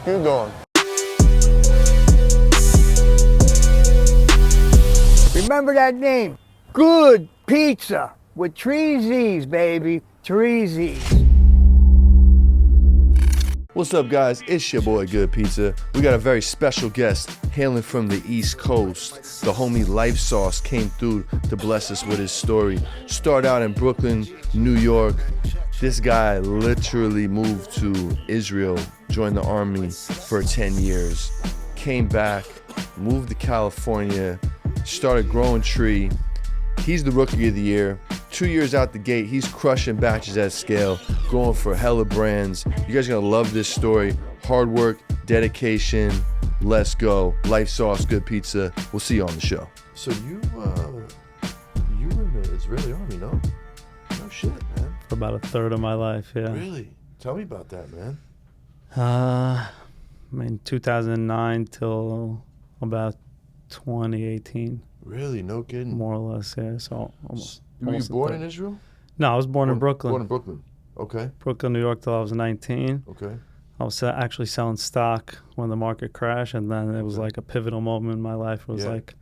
fuck you doing? Remember that name, Good Pizza, with 3 Z's, baby, 3 Z's. What's up, guys? It's your boy Good Pizza. We got a very special guest hailing from the East Coast. The homie Lyfe Sauce came through to bless us with his story. Started out in Brooklyn, New York. This guy literally moved to Israel, joined the army for 10 years, came back, moved to California, started growing tree. He's the rookie of the year. 2 years out the gate, he's crushing batches at scale, going for hella brands. You guys are gonna love this story. Hard work, dedication. Let's go. Lyfe Sauce, Good Pizza. We'll see you on the show. So you were in the Israeli army, no? No shit, man. For about a third of my life, yeah. Really? Tell me about that, man. I mean, 2009 till about 2018. Really? No kidding? More or less, yeah. So almost. Were you born in Israel? No, I was born in Brooklyn. Born in Brooklyn. Okay. Brooklyn, New York till I was 19. Okay. I was actually selling stock when the market crashed, and then it was like a pivotal moment in my life. It was like,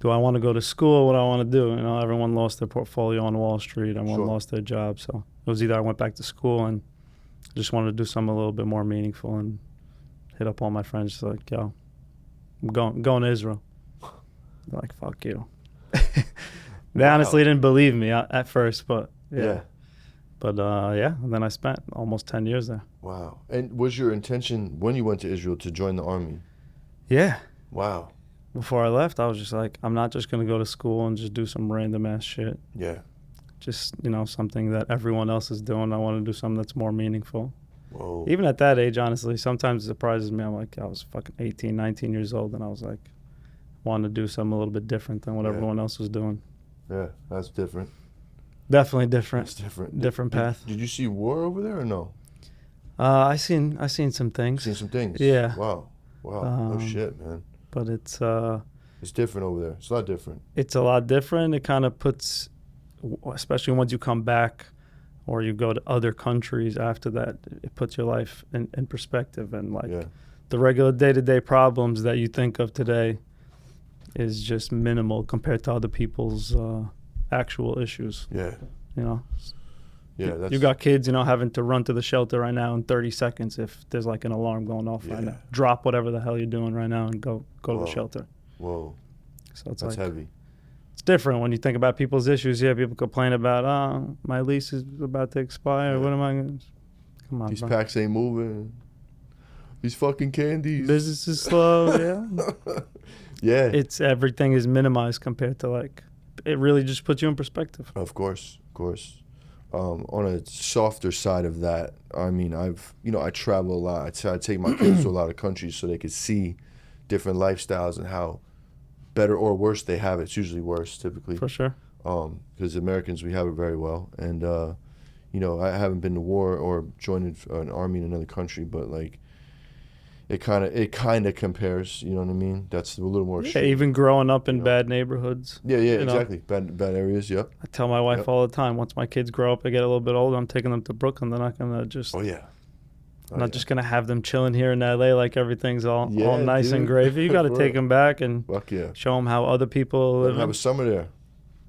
do I want to go to school? What do I want to do? You know, everyone lost their portfolio on Wall Street. Everyone lost their job. So it was either I went back to school and just wanted to do something a little bit more meaningful and hit up all my friends like, yo, I'm going to Israel. They're like, fuck you. They honestly didn't believe me at first, but yeah. But and then I spent almost 10 years there. Wow. And was your intention when you went to Israel to join the army? Yeah. Wow. Before I left, I was just like, I'm not just going to go to school and just do some random ass shit. Yeah. Just, you know, something that everyone else is doing. I want to do something that's more meaningful. Whoa. Even at that age, honestly, sometimes it surprises me. I'm like, I was fucking 18, 19 years old, and I was like, wanted to do something a little bit different than what everyone else was doing. Yeah, that's different. Definitely different. That's different. Different path. Did you see war over there or no? I seen some things. Seen some things? Yeah. Wow. No shit, man. But it's different over there. It's a lot different. It's a lot different. It kind of puts, especially once you come back or you go to other countries after that, it puts your life in perspective. And like the regular day-to-day problems that you think of today is just minimal compared to other people's actual issues. Yeah. You know? Yeah, you got kids, you know, having to run to the shelter right now in 30 seconds if there's like an alarm going off right now. Drop whatever the hell you're doing right now and go to the shelter. Whoa. So it's that's like, heavy. It's different when you think about people's issues. Yeah, people complain about, my lease is about to expire. What am I going to... Come on, These bro. packs ain't moving. These fucking candies. Business is slow, yeah. Yeah. It's everything is minimized compared to like, it really just puts you in perspective. Of course. On a softer side of that, I mean, I travel a lot. I take my kids to a lot of countries so they could see different lifestyles and how better or worse they have it. It's usually worse, typically. For sure. Because Americans, we have it very well. And, you know, I haven't been to war or joined an army in another country, but like, it kind of compares, you know what I mean? That's a little more extreme. Yeah, even growing up in bad neighborhoods. Yeah, exactly. Bad areas, yep. I tell my wife all the time, once my kids grow up, they get a little bit older, I'm taking them to Brooklyn. They're not going to just... I'm not just going to have them chilling here in LA like everything's all nice and gravy. You got to take them back and show them how other people live. Have a summer there,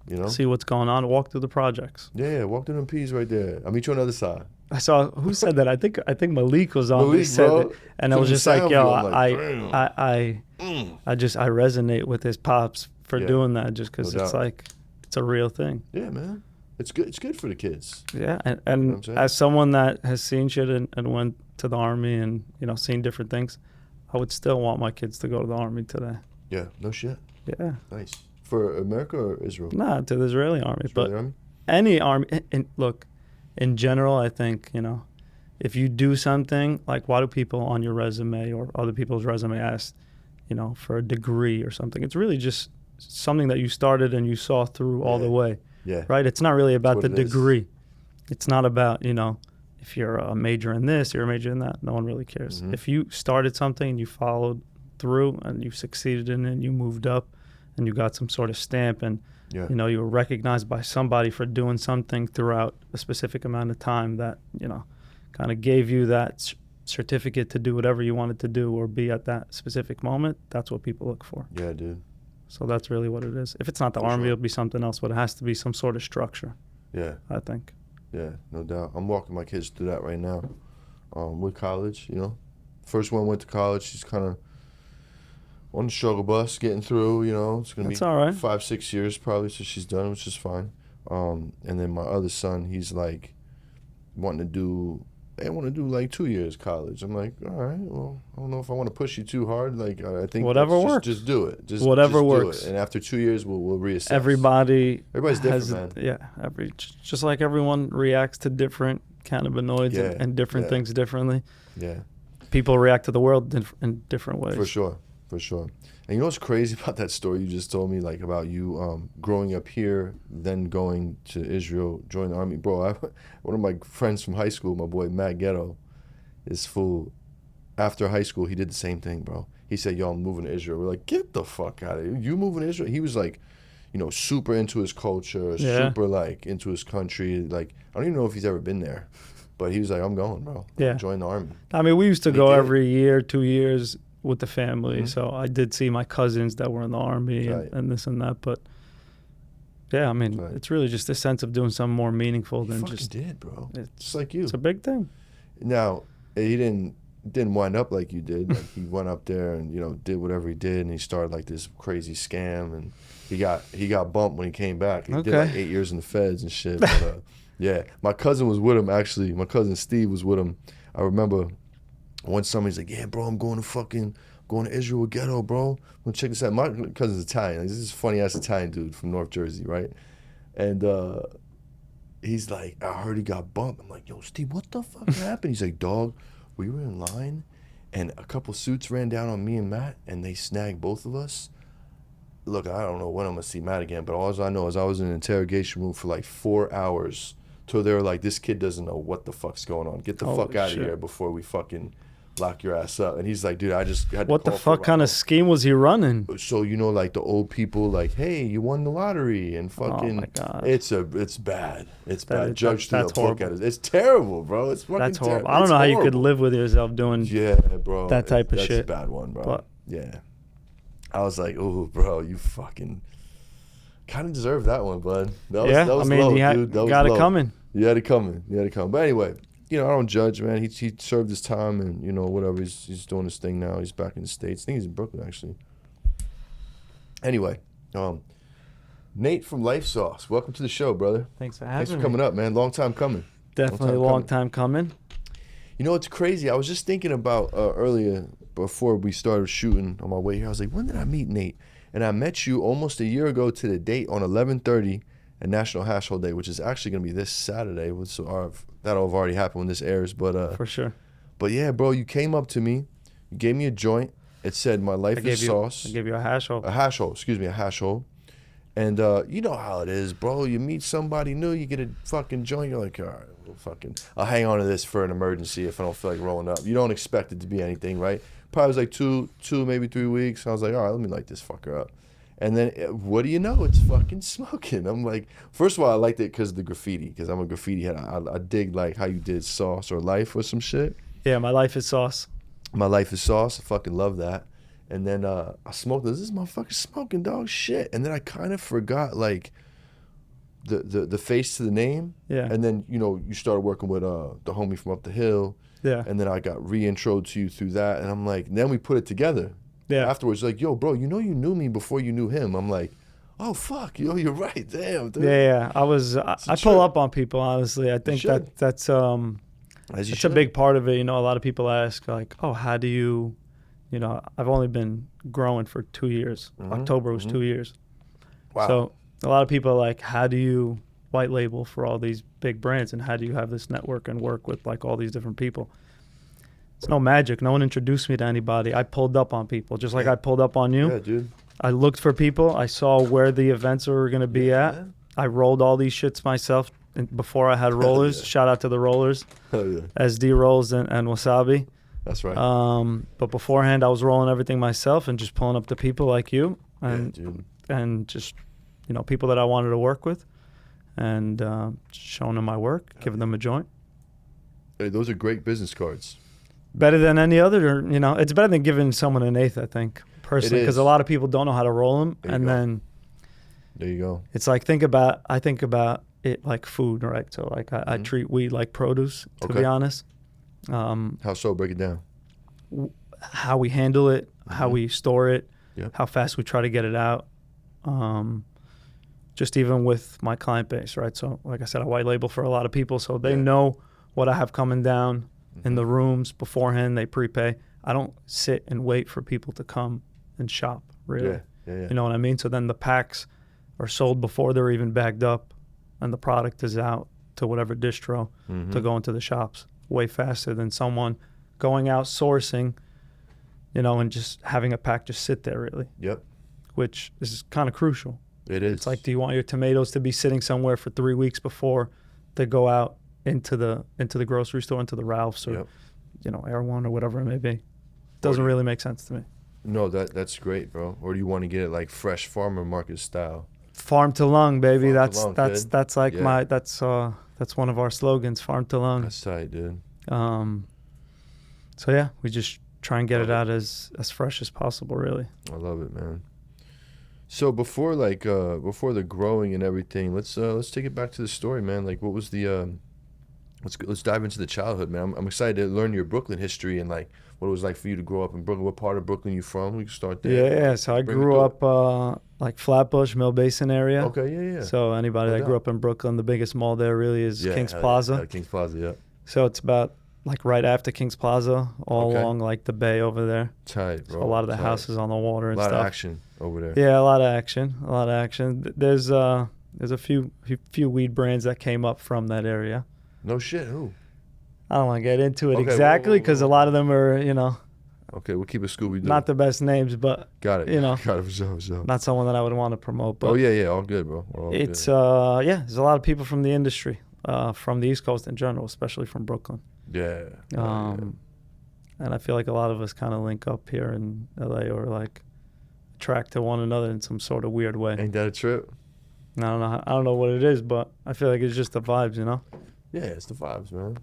you know? See what's going on. Walk through the projects. Yeah, walk through them peas right there. I'll meet you on the other side. I saw who said that. I think Malik was on. Malik said it, and I was just like, yo, I resonate with his pops for doing that, just because it's like it's a real thing. Yeah, man, it's good. It's good for the kids. Yeah, and as someone that has seen shit and went to the army and seen different things, I would still want my kids to go to the army today. Yeah, no shit. Yeah, nice for America or Israel. Nah, to the Israeli army, any army. And look. In general, I think, if you do something, like why do people on your resume or other people's resume ask, for a degree or something? It's really just something that you started and you saw through all the way. Yeah. Right? It's not really about the degree. It's not about, if you're a major in this, you're a major in that. No one really cares. Mm-hmm. If you started something and you followed through and you succeeded in it and you moved up and you got some sort of stamp and you were recognized by somebody for doing something throughout a specific amount of time that, kind of gave you that certificate to do whatever you wanted to do or be at that specific moment, that's what people look for. Yeah, dude. So that's really what it is. If it's not the For Army, sure. it'll be something else, but it has to be some sort of structure, Yeah. I think. Yeah, no doubt. I'm walking my kids through that right now. With college, you know. First one went to college. She's kind of on the struggle bus, getting through, you know. It's going to be all right. 5-6 years probably, so she's done, which is fine. And then my other son, he's like wanting to do, I want to do like 2 years college. I'm like, all right, well, I don't know if I want to push you too hard. Like, I think whatever works. Just do it. Whatever just works. Do it. And after 2 years, we'll reassess. Everybody's different, man. Yeah, just like everyone reacts to different cannabinoids and different things differently. Yeah. People react to the world in different ways. For sure. And you know what's crazy about that story you just told me, like about you growing up here, then going to Israel, joining the army, bro? One of my friends from high school, my boy Matt Ghetto, is fool. After high school, he did the same thing, bro. He said, "Yo, I'm moving to Israel." We're like, "Get the fuck out of here! You moving to Israel?" He was like, you know, super into his culture, super like into his country. Like, I don't even know if he's ever been there, but he was like, "I'm going, bro. Yeah, join the army." I mean, we used to go every year, 2 years with the family. So I did see my cousins that were in the army and this and that. But yeah, I mean, it's really just a sense of doing something more meaningful than just did, bro. Just like you. It's a big thing. Now, he didn't wind up like you did. Like, he went up there and, you know, did whatever he did, and he started like this crazy scam, and he got bumped when he came back. He did like 8 years in the feds and shit. But, yeah, my cousin was with him, actually. My cousin Steve was with him. I remember one summer he's like, "Yeah, bro, I'm going to Israel with Ghetto, bro. I'm gonna check this out." My cousin's Italian. Like, this is funny ass Italian dude from North Jersey, right? And he's like, "I heard he got bumped." I'm like, "Yo, Steve, what the fuck happened?" He's like, "Dog, we were in line, and a couple suits ran down on me and Matt, and they snagged both of us." Look, I don't know when I'm gonna see Matt again, but all I know is I was in an interrogation room for like 4 hours till they were like, "This kid doesn't know what the fuck's going on. Get the fuck out of here before we fucking lock your ass up." And he's like, "Dude, I just had to What the call fuck kind of scheme was he running?" So, you know, like the old people, like, "Hey, you won the lottery," and fucking, oh my God. it's bad. It's bad. Judge through the book horrible. at it. It's terrible, bro. It's fucking That's horrible. terrible. I don't know how you horrible. could live with yourself doing bro. that type of shit. That's a bad one, bro. But, yeah. I was like, "Oh, bro, you fucking kind of deserve that one, bud." That was low, dude. That was got low. it coming. You had it coming. But anyway, you know, I don't judge, man. He served his time, and, you know, whatever. He's doing his thing now. He's back in the States. I think he's in Brooklyn, actually. Anyway, Nate from Lyfe Sauce, welcome to the show, brother. Thanks for having me. Thanks for coming up, man. Long time coming. Definitely a long time coming. You know, it's crazy. I was just thinking about earlier, before we started shooting on my way here, I was like, when did I meet Nate? And I met you almost a year ago to the date on 11/30 at National Hash Hole Day, which is actually going to be this Saturday. That'll have already happened when this airs. But for sure. But yeah, bro, you came up to me. You gave me a joint. It said, "My life is sauce." I gave you a hash hole. A hash hole. And you know how it is, bro. You meet somebody new, you get a fucking joint. You're like, "All right, I'll hang on to this for an emergency if I don't feel like rolling up." You don't expect it to be anything, right? Probably was like two, maybe 3 weeks. I was like, "All right, let me light this fucker up." And then, what do you know? It's fucking smoking. I'm like, first of all, I liked it because of the graffiti, because I'm a graffiti head. I dig like how you did Sauce or Life or some shit. Yeah, my life is sauce. My life is sauce. I fucking love that. And then I smoked this. This is motherfucking smoking dog shit. And then I kind of forgot like the face to the name. Yeah. And then, you know, you started working with the homie from up the hill. Yeah. And then I got re-introed to you through that. And I'm like, and then we put it together. Yeah. Afterwards, like, "Yo, bro, you know you knew me before you knew him." I'm like, "Oh fuck, yo, you're right, damn, dude." Yeah. I pull up on people, honestly. I think that's a big part of it. You know, a lot of people ask like, "Oh, how do you?" You know, I've only been growing for 2 years. October was 2 years. Wow. So a lot of people are like, "How do you white label for all these big brands, and how do you have this network and work with like all these different people?" It's no magic. No one introduced me to anybody. I pulled up on people, just like I pulled up on you. Yeah, dude. I looked for people. I saw where the events were going to be at. Man. I rolled all these shits myself before I had rollers. Shout out to the rollers. Hell yeah. SD rolls and Wasabi. That's right. But beforehand, I was rolling everything myself and just pulling up the people like you and just, you know, people that I wanted to work with and showing them my work, giving them a joint. Hey, those are great business cards. better than any other, you know, it's better than giving someone an eighth, I think, personally, because a lot of people don't know how to roll them. And then there you go. It's like, I think about it like food, right? So like I treat weed like produce, to be honest. How so? Break it down. How we handle it, how we store it, how fast we try to get it out. Just even with my client base, right? So like I said, I white label for a lot of people, so they know what I have coming down in the rooms beforehand. They prepay. I don't sit and wait for people to come and shop, really. You know what I mean? So then the packs are sold before they're even bagged up, and the product is out to whatever distro to go into the shops way faster than someone going out sourcing, you know, and just having a pack just sit there, really. Which is kind of crucial. It is. It's like, do you want your tomatoes to be sitting somewhere for 3 weeks before they go out into the grocery store, into the Ralph's or you know, Air One or whatever it may be? Doesn't really make sense to me. No, that's great, bro. Or do you want to get it like fresh farmer market style? Farm to lung, baby. Farm That's to lung, that's like that's one of our slogans, farm to lung. That's tight, dude. So yeah, we just try and get it out as fresh as possible, really. I love it, man. So before the growing and everything, let's take it back to the story, man. Like, what was the let's dive into the childhood, man. I'm excited to learn your Brooklyn history and like what it was like for you to grow up in Brooklyn. What part of Brooklyn you from? We can start there. Yeah. So I grew up like Flatbush, Mill Basin area. Okay, yeah. So anybody that grew up in Brooklyn, the biggest mall there really is Kings Plaza. Kings Plaza, yeah. So it's about like right after Kings Plaza, all along like the bay over there. Tight, bro. So a lot of the houses on the water and stuff. A lot of action over there. Yeah, a lot of action. There's a few weed brands that came up from that area. No shit. Who? I don't want to get into it exactly because a lot of them are, you know. Okay, we'll keep it Scooby-Doo. Not the best names, but got it. You know, got it for sure. Not someone that I would want to promote. But all good, bro. It's there's a lot of people from the industry, from the East Coast in general, especially from Brooklyn. Yeah. And I feel like a lot of us kind of link up here in LA or like attract to one another in some sort of weird way. Ain't that a trip? I don't know what it is, but I feel like it's just the vibes, you know? Yeah, it's the vibes, man.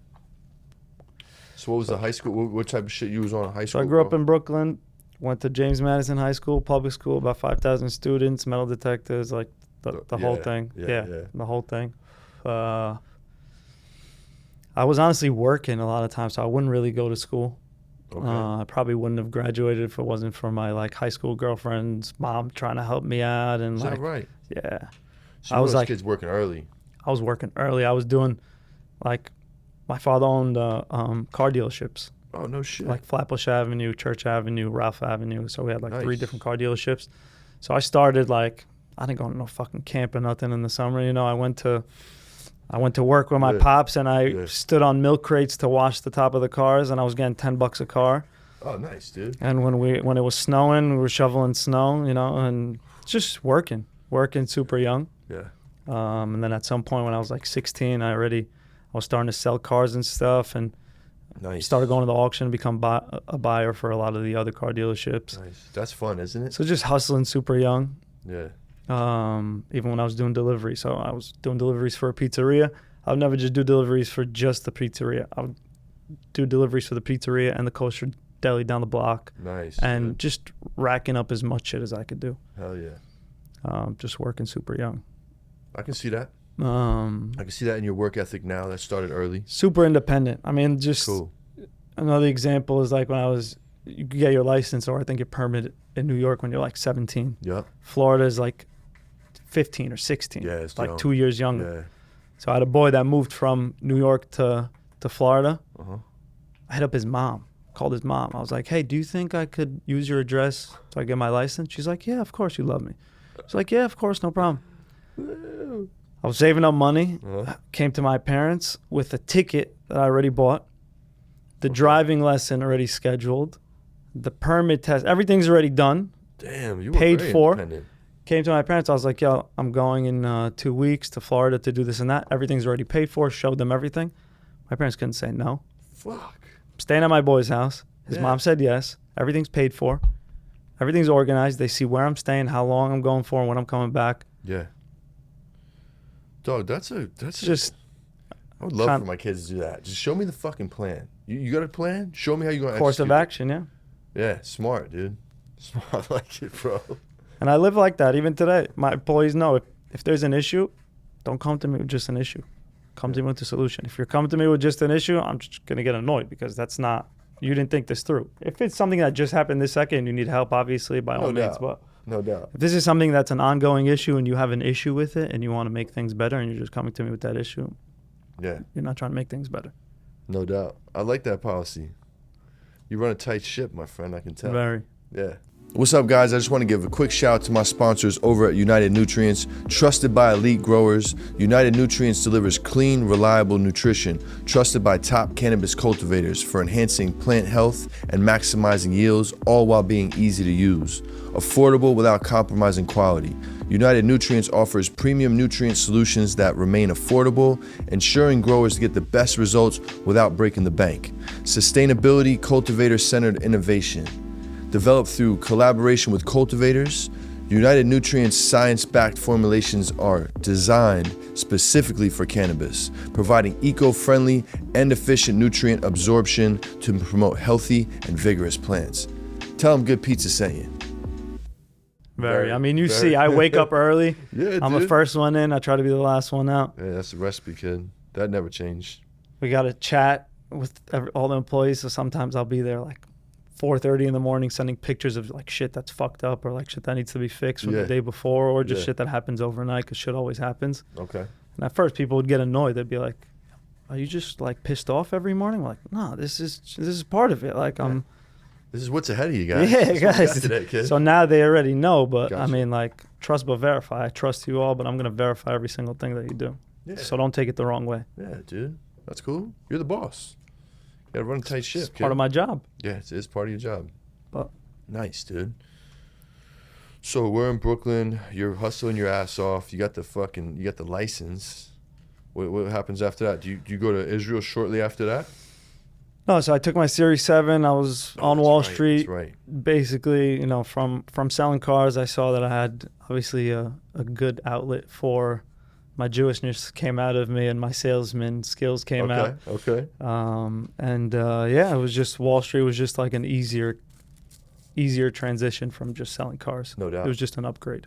So what was the high school? What type of shit you was on in high school? So I grew up in Brooklyn, went to James Madison High School, public school, about 5,000 students, metal detectors, like the whole thing. The whole thing. I was honestly working a lot of times, so I wouldn't really go to school. Okay. I probably wouldn't have graduated if it wasn't for my like high school girlfriend's mom trying to help me out. And is like, that right? Yeah. So I was like, kids working early. I was working early. I was doing like, my father owned car dealerships. Oh, no shit. Like Flatbush Avenue, Church Avenue, Ralph Avenue. So we had like 3 different car dealerships. So I started like, I didn't go to no fucking camp or nothing in the summer. You know, I went to work with my pops, and I stood on milk crates to wash the top of the cars, and I was getting $10 a car. Oh, nice, dude. And when it was snowing, we were shoveling snow, you know, and just working super young. Yeah. And then at some point when I was like 16, I was starting to sell cars and stuff, and started going to the auction and become a buyer for a lot of the other car dealerships. Nice. That's fun, isn't it? So just hustling super young. Yeah. Even when I was doing deliveries. So I was doing deliveries for a pizzeria. I would never just do deliveries for just the pizzeria. I would do deliveries for the pizzeria and the kosher deli down the block. Nice. And just racking up as much shit as I could do. Hell yeah. Just working super young. I can see that. I can see that in your work ethic now. That started early. Super independent. I mean, just cool. Another example is like when you get your license, or I think your permit in New York when you're like 17. Yeah. Florida is like 15 or 16. Yeah, it's like young. 2 years younger. Yeah. So I had a boy that moved from New York to Florida. Uh-huh. I hit up his mom, called his mom. I was like, hey, do you think I could use your address so I get my license? She's like, yeah, of course, you love me. She's like, yeah, of course, no problem. I was saving up money, came to my parents with a ticket that I already bought, the driving lesson already scheduled, the permit test, everything's already done. Damn, you were paid very for. independent. Came to my parents. I was like, yo, I'm going in 2 weeks to Florida to do this and that. Everything's already paid for. Showed them everything. My parents couldn't say no. Fuck. I'm staying at my boy's house. His mom said yes. Everything's paid for. Everything's organized. They see where I'm staying, how long I'm going for, and when I'm coming back. Yeah. Dog, that's just. I would love for my kids to do that. Just show me the fucking plan. You got a plan? Show me how you gonna Course of execute action, yeah. it. Yeah, smart, dude. Smart. I like it, bro. And I live like that even today. My employees know if there's an issue, don't come to me with just an issue. Come to me with a solution. If you're coming to me with just an issue, I'm just going to get annoyed because that's not, you didn't think this through. If it's something that just happened this second, you need help, obviously, by all means. But no doubt. if this is something that's an ongoing issue and you have an issue with it and you want to make things better and you're just coming to me with that issue, yeah, you're not trying to make things better. No doubt. I like that policy. You run a tight ship, my friend, I can tell. Very. Yeah. What's up, guys? I just want to give a quick shout out to my sponsors over at United Nutrients. Trusted by elite growers, United Nutrients delivers clean, reliable nutrition, trusted by top cannabis cultivators for enhancing plant health and maximizing yields, all while being easy to use. Affordable without compromising quality. United Nutrients offers premium nutrient solutions that remain affordable, ensuring growers get the best results without breaking the bank. Sustainability, cultivator-centered innovation. Developed through collaboration with cultivators, United Nutrients' science-backed formulations are designed specifically for cannabis, providing eco-friendly and efficient nutrient absorption to promote healthy and vigorous plants. Tell them Good Pizza sent you. Very. I mean, you see, I wake up early. Yeah, I'm dude. the first one in. I try to be the last one out. Yeah, that's the recipe, kid. That never changed. We got to chat with all the employees, so sometimes I'll be there like 4:30 in the morning sending pictures of like shit that's fucked up or like shit that needs to be fixed from the day before or just shit that happens overnight because shit always happens. Okay. And at first people would get annoyed. They'd be like, are you just like pissed off every morning? I'm like, no, this is part of it. Like This is what's ahead of you guys. Yeah, That's what we got guys. today, kid. So now they already know, but Gotcha. I mean like trust but verify. I trust you all, but I'm going to verify every single thing that you do. Yeah. So don't take it the wrong way. Yeah, dude. That's cool. You're the boss. You gotta run a tight ship, It's kid. part of my job. Yeah, it is part of your job. But Nice, dude. So we're in Brooklyn. You're hustling your ass off. You got the license. What happens after that? Do you go to Israel shortly after that? no, so I took my Series 7. I was on That's Wall right, Street. That's right. Basically, you know, from selling cars, I saw that I had obviously a good outlet for my Jewishness came out of me and my salesman skills came out. Okay. It was just Wall Street was just like an easier transition from just selling cars. No doubt. It was just an upgrade.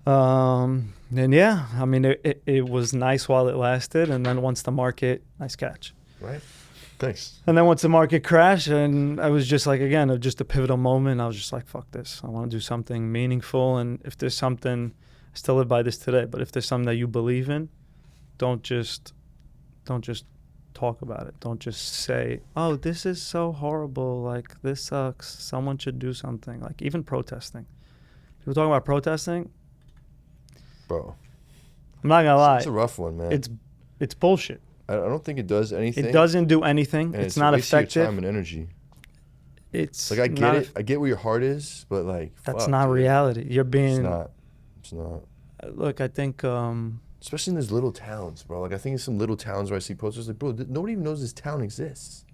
And yeah, I mean, it was nice while it lasted. And then once the market, nice catch. Right. Thanks. And then once the market crashed, and I was just like, again, just a pivotal moment. I was just like, fuck this. I want to do something meaningful. And if there's something, I still live by this today, but if there's something that you believe in, don't just talk about it. Don't just say, oh, this is so horrible. Like, this sucks. Someone should do something. Like, even protesting. People talking about protesting. Bro. I'm not going to lie. It's a rough one, man. It's bullshit. I don't think it does anything. It doesn't do anything. And It's not a waste of your effective. time and energy. It's Like, I get it. I get where your heart is, but like, That's fuck, not dude. reality. You're being. It's not. Look, I think. Especially in those little towns, bro. Like, I think in some little towns where I see posters, like, bro, nobody even knows this town exists.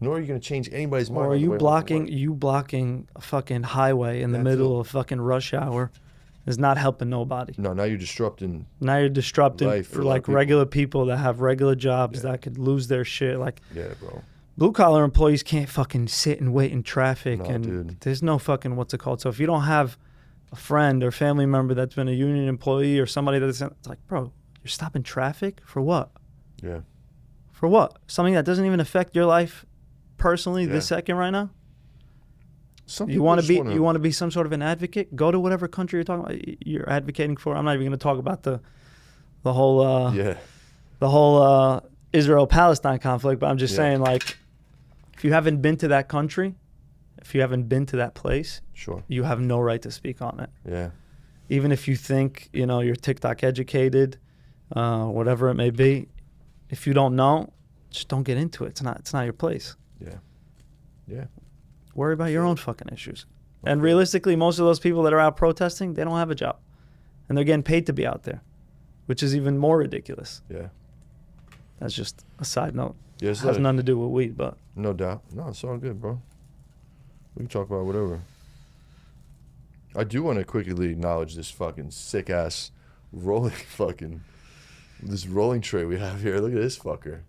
Nor are you gonna change anybody's mind. Or are you blocking a fucking highway in the middle of fucking rush hour? Is not helping nobody. No, now you're disrupting. Now you're disrupting Life for a lot of like people. regular people that have regular jobs that could lose their shit. Like Yeah, bro. blue collar employees can't fucking sit and wait in traffic, No, and dude. there's no fucking what's it called. So if you don't have a friend or family member that's been a union employee or somebody that's it's like, bro, you're stopping traffic for what? Yeah. For what? Something that doesn't even affect your life personally Yeah. this second right now. Some You people want just to be wanna- you want to be some sort of an advocate? Go to whatever country you're talking about. You're advocating for. I'm not even going to talk about the whole Yeah. the whole Israel-Palestine conflict, but I'm just Yeah. saying, like, if you haven't been to that country, if you haven't been to that place, Sure. you have no right to speak on it. Yeah. Even if you think, you know, you're TikTok educated, whatever it may be, if you don't know, just don't get into it. It's not your place. Yeah. Yeah. Worry about your own fucking issues. And realistically, most of those people that are out protesting, they don't have a job. And they're getting paid to be out there, which is even more ridiculous. Yeah. That's just a side note. Yeah. It has nothing to do with weed, but No doubt. No, it's all good, bro. We can talk about whatever. I do want to quickly acknowledge this fucking sick ass rolling tray we have here. Look at this fucker.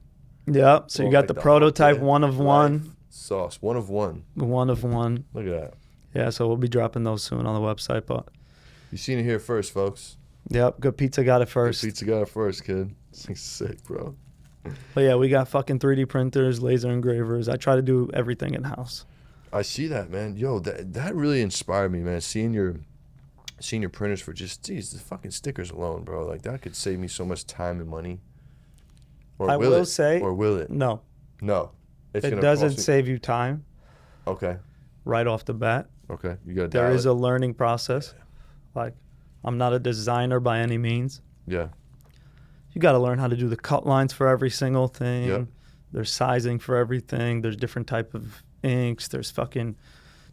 Yeah. So you Oh, got like the the prototype, whole one of one. Lyfe Sauce, one of one. One of one. Look at that. Yeah. So we'll be dropping those soon on the website. But You seen it here first, folks. yep, Good Pizza got it first. Good Pizza got it first, kid. This thing's sick, bro. But yeah, we got fucking 3D printers, laser engravers. I try to do everything in house. I see that, man. Yo, that really inspired me, man. Seeing your printers for just, geez, the fucking stickers alone, bro. Like, that could save me so much time and money. Or I will will it? say, Or will it? no, No. It's it gonna doesn't cost me- save you time Okay. right off the bat. Okay. You got to There is a learning process. Like, I'm not a designer by any means. Yeah. You got to learn how to do the cut lines for every single thing. Yep. There's sizing for everything. There's different type of inks. There's fucking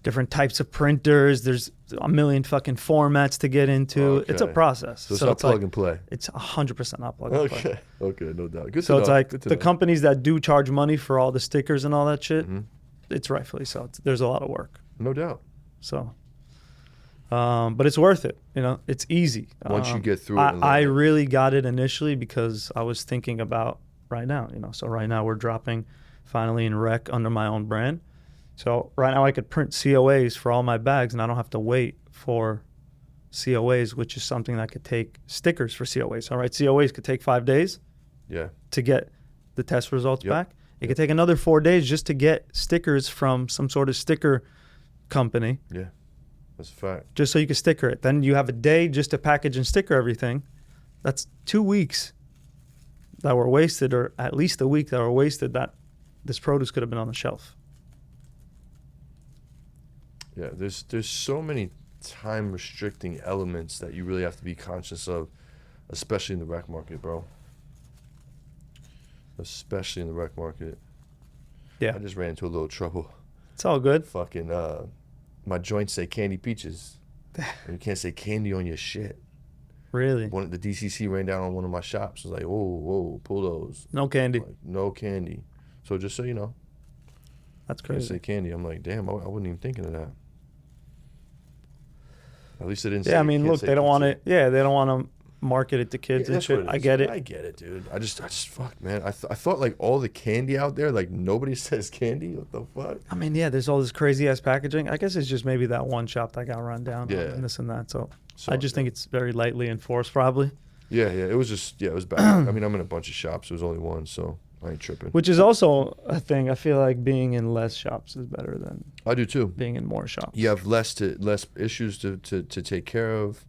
different types of printers. There's a million fucking formats to get into. It's a Okay. process. So it's not plug and play. It's 100% not plug and play. Okay. Okay. No doubt. Good So to it's know. like Good to the know. companies that do charge money for all the stickers and all that shit, Mhm. it's rightfully so. There's a lot of work. No doubt. So, but it's worth it. You know, it's easy. Once you get through it and I learn it. really got it initially because I was thinking about right now, you know, so right now we're dropping finally in rec under my own brand. So right now I could print COAs for all my bags and I don't have to wait for COAs, which is something that could take stickers for COAs. All right. COAs could take 5 days Yeah. to get the test results Yep. back. It could take another 4 days just to get stickers from some sort of sticker company, Yeah. That's a fact. just so you can sticker it. Then you have a day just to package and sticker everything. That's 2 weeks that were wasted, or at least a week that were wasted that this produce could have been on the shelf. Yeah, there's so many time restricting elements that you really have to be conscious of, especially in the rec market, bro. Especially in the rec market. Yeah. I just ran into a little trouble. It's all good. Fucking my joints say candy peaches. And you can't say candy on your shit. Really? One the DCC ran down on one of my shops. It was like, whoa, pull those. No candy. Like, no candy. So just so you know, That's can't crazy. say candy. I'm like, damn, I wasn't even thinking of that. At least they didn't say. Yeah, I mean, can't look, say they don't want pizza. it. Yeah, they don't want to market it to kids and that's shit. what I is. get it. I get it, dude. I just fuck, man. I thought like all the candy out there, like nobody says candy. What the fuck? I mean, yeah, there's all this crazy ass packaging. I guess it's just maybe that one shop that got run down Yeah. and this and that. So So, I just think it's very lightly enforced, probably. Yeah. It was just it was bad. I mean, I'm in a bunch of shops. There was only one, so I ain't tripping. Which is also a thing. I feel like being in less shops is better than I do too. being in more shops. You have less issues to take care of.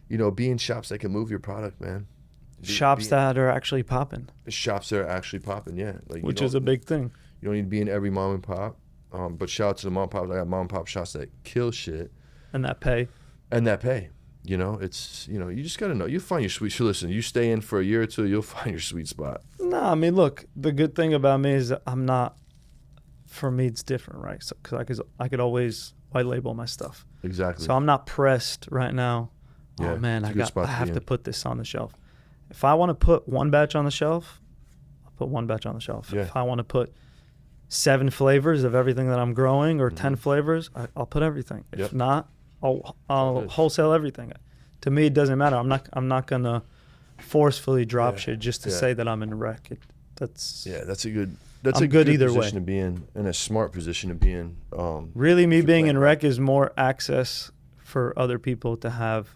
You know, be in shops that can move your product, man. Shops that are actually popping, shops that are actually popping, yeah. Like which is a big thing. You don't need to be in every mom and pop. But shout out to the mom and pops. I got mom and pop shops that kill shit And that pay. and that pay. You know, it's you just gotta know. You find your sweet. Listen, you stay in for a year or two, you'll find your sweet spot. No, I mean, look, the good thing about me is that I'm not. For me, it's different, right? So, because I could always white label my stuff. Exactly. So I'm not pressed right now. Yeah, Oh man, it's a good spot I to have be to in. put this on the shelf. If I want to put one batch on the shelf, I'll put one batch on the shelf. Yeah. If I want to put 7 flavors of everything that I'm growing or 10 flavors, I'll put everything. If Yep. not, I'll good. wholesale everything. To me, it doesn't matter. I'm not gonna forcefully drop Yeah. shit just to Yeah. say that I'm in a wreck. That's that's a good. I'm good either way. position to be in, and a smart position to be in. really me If you being plan in right. rec is more access for other people to have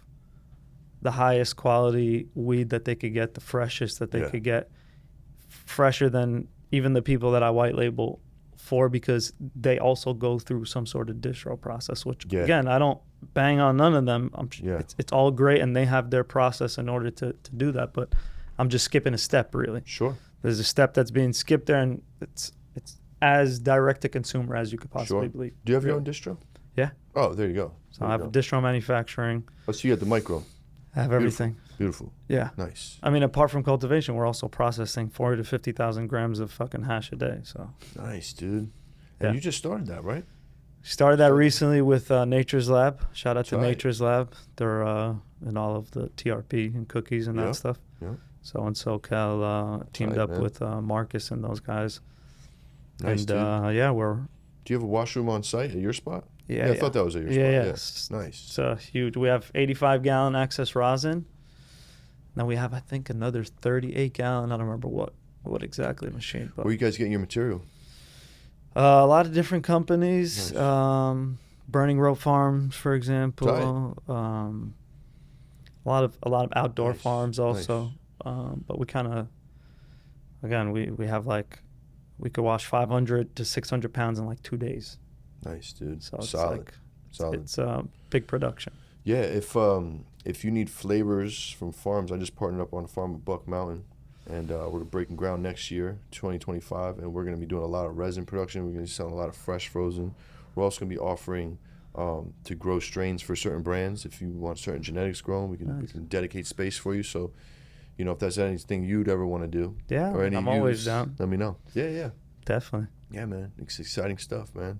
the highest quality weed that they could get, the freshest that they Yeah. could get, fresher than even the people that I white label for, because they also go through some sort of distro process, which Yeah. again, I don't bang on none of them. Yeah. It's all great and they have their process in order to do that, but I'm just skipping a step really. Sure. There's a step that's being skipped there and it's as direct to consumer as you could possibly Sure. believe. Do you have your own distro? Yeah. Oh, there you go. So There I you have go. distro manufacturing. Oh, so you got the micro. I have everything. Beautiful. Yeah. Nice. I mean, apart from cultivation, we're also processing 40 to 50,000 grams of fucking hash a day. So Nice, dude. Yeah. And you just started that, right? started that recently with Nature's Lab. Shout out to That's right. Nature's Lab. They're in all of the TRP and cookies and Yeah. that stuff. Yeah. So in SoCal, teamed right, up man. with Marcus and those guys. Nice, And dude. yeah, we're Do you have a washroom on site at your spot? yeah. I thought that was at your Yeah, spot. yeah. Yeah. It's- Nice. It's huge. We have 85-gallon excess rosin. Now we have, I think, another 38-gallon. I don't remember what what exactly machine. But Where you guys getting your material? a lot of different companies. Nice. Burning Rope Farms, for example. A lot of outdoor Nice, farms also. But we kind of, again, we have like, we could wash 500 to 600 pounds in like 2 days. Nice, dude. So it's Solid. like, Solid. it's big production. Yeah, if you need flavors from farms, I just partnered up on a farm with Buck Mountain, and we're breaking ground next year, 2025, and we're going to be doing a lot of resin production. We're going to be selling a lot of fresh frozen. We're also going to be offering to grow strains for certain brands. If you want certain genetics grown, we can dedicate space for you. So, you know, if that's anything you'd ever want to do, Yeah, or any I'm use, always down. let me know. Yeah. Definitely. Yeah, man. It's exciting stuff, man.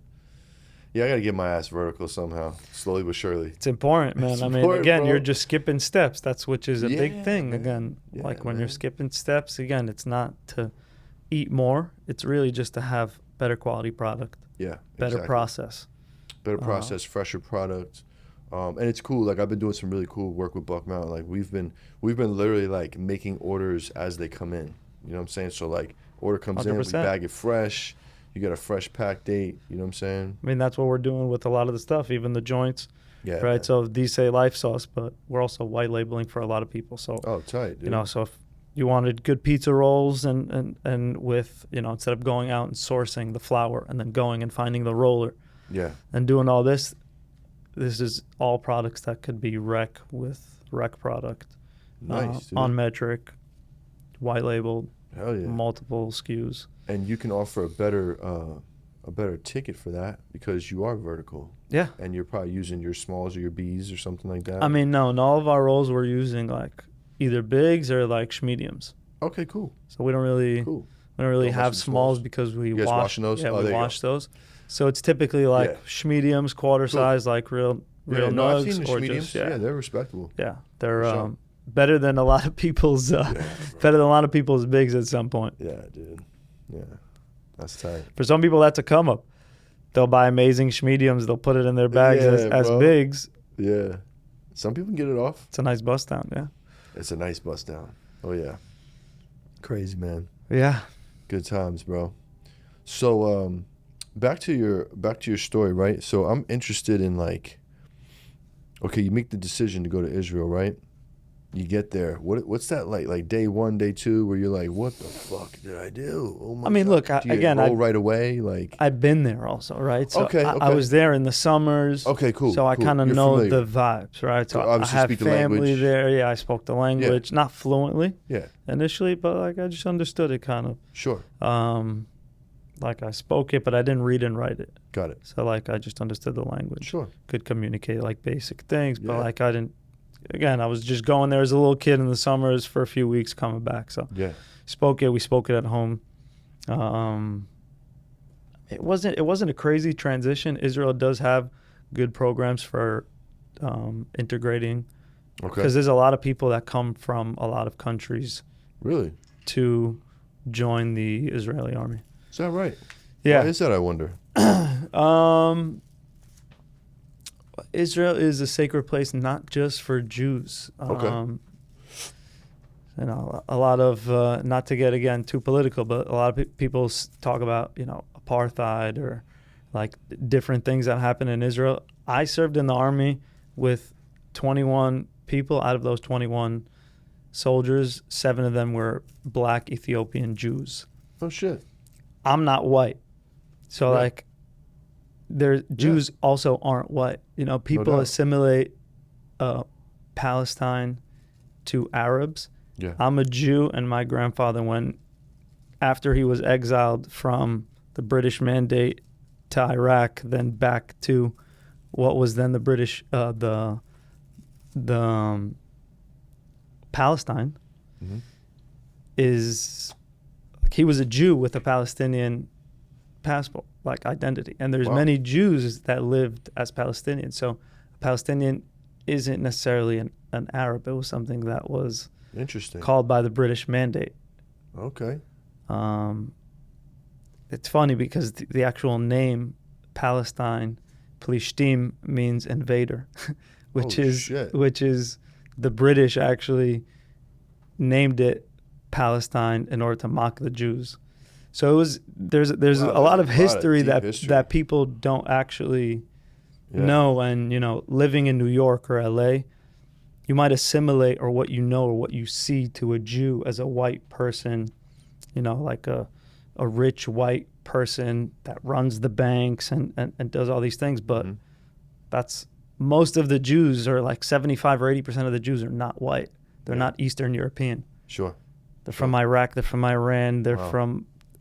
Yeah, I got to get my ass vertical somehow, slowly but surely. It's important, man. It's I mean, important, again, bro. you're just skipping steps. That's which is a big Yeah, thing. man. Again, Yeah, like when man. you're skipping steps, again, it's not to eat more. It's really just to have better quality product, Yeah, better exactly. process. Better process, fresher product. And it's cool. Like, I've been doing some really cool work with Buck Mountain. Like, we've been literally like making orders as they come in. You know what I'm saying? So like, order comes in, we 100%. bag it fresh. You get a fresh pack date. You know what I'm saying? I mean, that's what we're doing with a lot of the stuff, even the joints, Yeah. right? Man. So these say Lyfe Sauce, but we're also white labeling for a lot of people. So, Oh, tight, dude. you know, so if you wanted good pizza rolls and with, you know, instead of going out and sourcing the flour and then going and finding the roller Yeah. and doing all this is all products that could be rec with rec product. Nice, dude. On metric, white labeled, Hell yeah. multiple SKUs. And you can offer a better ticket for that because you are vertical. Yeah. And you're probably using your smalls or your Bs or something like that. I mean, no, in all of our rolls we're using like either bigs or like mediums. Okay, cool. So we don't really Cool. we don't really Don't mess have with smalls smalls. because we You guys wash washing those? Yeah, Oh, we there you wash those. So it's typically like Yeah. schmediums, quarter Cool. size, like real Yeah, no, I've nugs, seen the or mediums. just Yeah, they're respectable. yeah, they're For sure. better than a lot of people's better than a lot of people's bigs at some point. Yeah, dude. Yeah. That's tight. For some people, that's a come up. They'll buy amazing schmediums, they'll put it in their bags Yeah, as bro. bigs. Yeah. Some people can get it off. It's a nice bust down, yeah. It's a nice bust down. Oh, yeah. Crazy, man. Yeah. Good times, bro. So, back to your story, right? So I'm interested in like, okay, you make the decision to go to Israel, right? You get there. What's that like? Like day 1, day 2, where you're like, what the fuck did I do? Oh my I mean, God. look, Do you again, roll right away, like. I've been there also, right? So Okay, I okay. was there in the summers. Okay, cool. So I cool. kind of You're know familiar. the vibes, right? So You I obviously have speak the family language. there. Yeah, I spoke the language, not fluently Yeah, initially, but like I just understood it kind of. sure. Like I spoke it, but I didn't read and write it. Got it. So like I just understood the language. Sure. Could communicate like basic things, but Yeah. like I didn't. Again, I was just going there as a little kid in the summers for a few weeks, coming back. So Yeah. we spoke it at home. It wasn't a crazy transition. Israel does have good programs for integrating, Okay. because there's a lot of people that come from a lot of countries Really? to join the Israeli army. Is that right? Yeah. Why is that, I wonder? Israel is a sacred place not just for Jews. Okay. You know, a lot of, not to get again too political, but a lot of people talk about, you know, apartheid or like different things that happen in Israel. I served in the army with 21 people. Out of those 21 soldiers, 7 of them were black Ethiopian Jews. Oh shit. I'm not white. So Right. like Jews also aren't white. You know, people doubt. assimilate Palestine to Arabs. Yeah. I'm a Jew, and my grandfather after he was exiled from the British Mandate to Iraq, then back to what was then the British, Palestine, Mhm. is he was a Jew with a Palestinian passport, like identity. And there's Wow. many Jews that lived as Palestinians. So a Palestinian isn't necessarily an Arab. It was something that was Interesting. called by the British Mandate. Okay. It's funny because the actual name Palestine, Plishtim, means invader, which Holy is shit. which is the British actually named it Palestine in order to mock the Jews. So there's Wow, a lot of there's a lot of history deep history. that people don't actually know. And, you know, living in New York or LA, you might assimilate or what you know or what you see to a Jew as a white person, you know, like a rich white person that runs the banks and does all these things. But that's most of the Jews, are like 75 or 80% of the Jews are not white. They're not Eastern European. Sure. They're from Iraq. They're from Iran. They're Wow.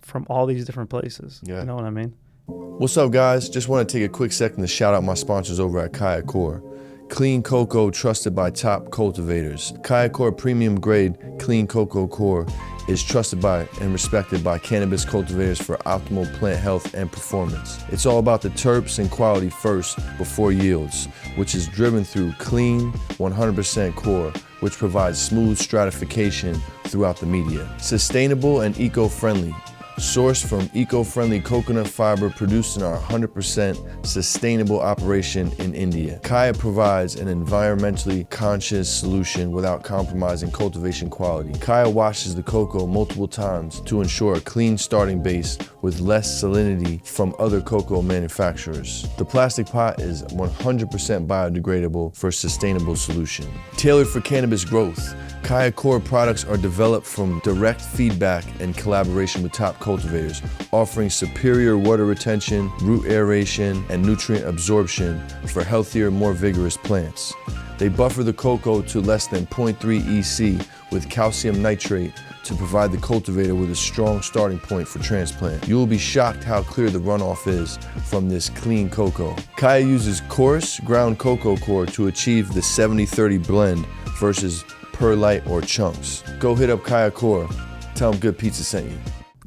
from all these different places. Yeah. You know what I mean? What's up, guys? Just want to take a quick second to shout out my sponsors over at Kaya Core. Clean cocoa trusted by top cultivators. Kaya Core premium grade clean cocoa core is trusted by and respected by cannabis cultivators for optimal plant health and performance. It's all about the terps and quality first before yields, which is driven through clean 100% core, which provides smooth stratification throughout the media. Sustainable and eco-friendly. Sourced from eco-friendly coconut fiber produced in our 100% sustainable operation in India. Kaya provides an environmentally conscious solution without compromising cultivation quality. Kaya washes the cocoa multiple times to ensure a clean starting base with less salinity from other cocoa manufacturers. The plastic pot is 100% biodegradable for a sustainable solution. Tailored for cannabis growth, Kaya Core products are developed from direct feedback and collaboration with top cultivators, offering superior water retention, root aeration, and nutrient absorption for healthier, more vigorous plants. They buffer the cocoa to less than 0.3 EC with calcium nitrate to provide the cultivator with a strong starting point for transplant. You will be shocked how clear the runoff is from this clean cocoa. Kaya uses coarse ground cocoa core to achieve the 70-30 blend versus perlite or chunks. Go hit up Kaya Core. Tell them Good Pizza sent you.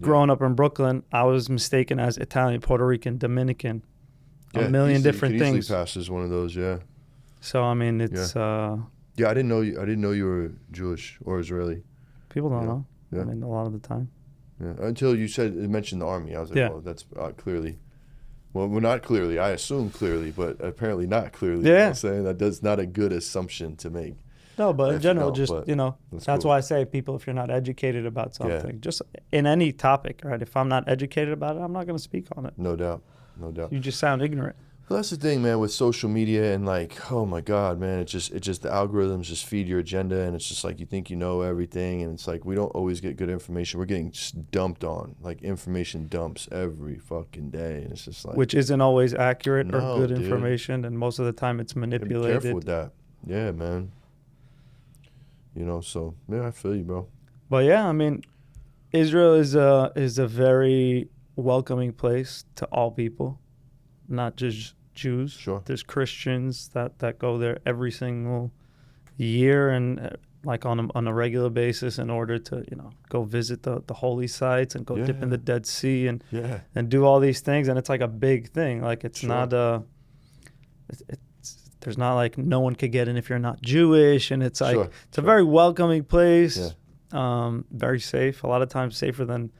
Growing up in Brooklyn, I was mistaken as Italian, Puerto Rican, Dominican, a million different things. Easily pass as one of those, yeah. So I mean, it's Yeah, I didn't know you were Jewish or Israeli. people don't know. Yeah. I mean, a lot of the time. Yeah, until you mentioned the army, I was like, Yeah. well, that's clearly. Well, not clearly. I assume clearly, but apparently not clearly. Yeah. You know what I'm saying? That's not a good assumption to make. No, but in If general, you just, don't, but you know, that's cool. why I say people, if you're not educated about something, just in any topic, right? If I'm not educated about it, I'm not going to speak on it. No doubt. No doubt. You just sound ignorant. Well, that's the thing, man, with social media and like, oh my God, man, it just the algorithms just feed your agenda, and it's just like you think you know everything, and it's like we don't always get good information. We're getting just dumped on, like information dumps every fucking day, and it's just like, Which isn't always accurate or No, good dude. information, and most of the time it's gotta be manipulated. careful with that. Yeah, man. You know, so yeah, I feel you, bro. But yeah, I mean, Israel is a very welcoming place to all people, not just Jews. Sure. There's Christians that go there every single year and like on a regular basis in order to, you know, go visit the holy sites and go dip in the Dead Sea and Yeah. and do all these things, and it's like a big thing. Like it's Sure. not there's not like no one could get in if you're not Jewish, and it's like it's a very welcoming place. Yeah. Very safe. A lot of times safer than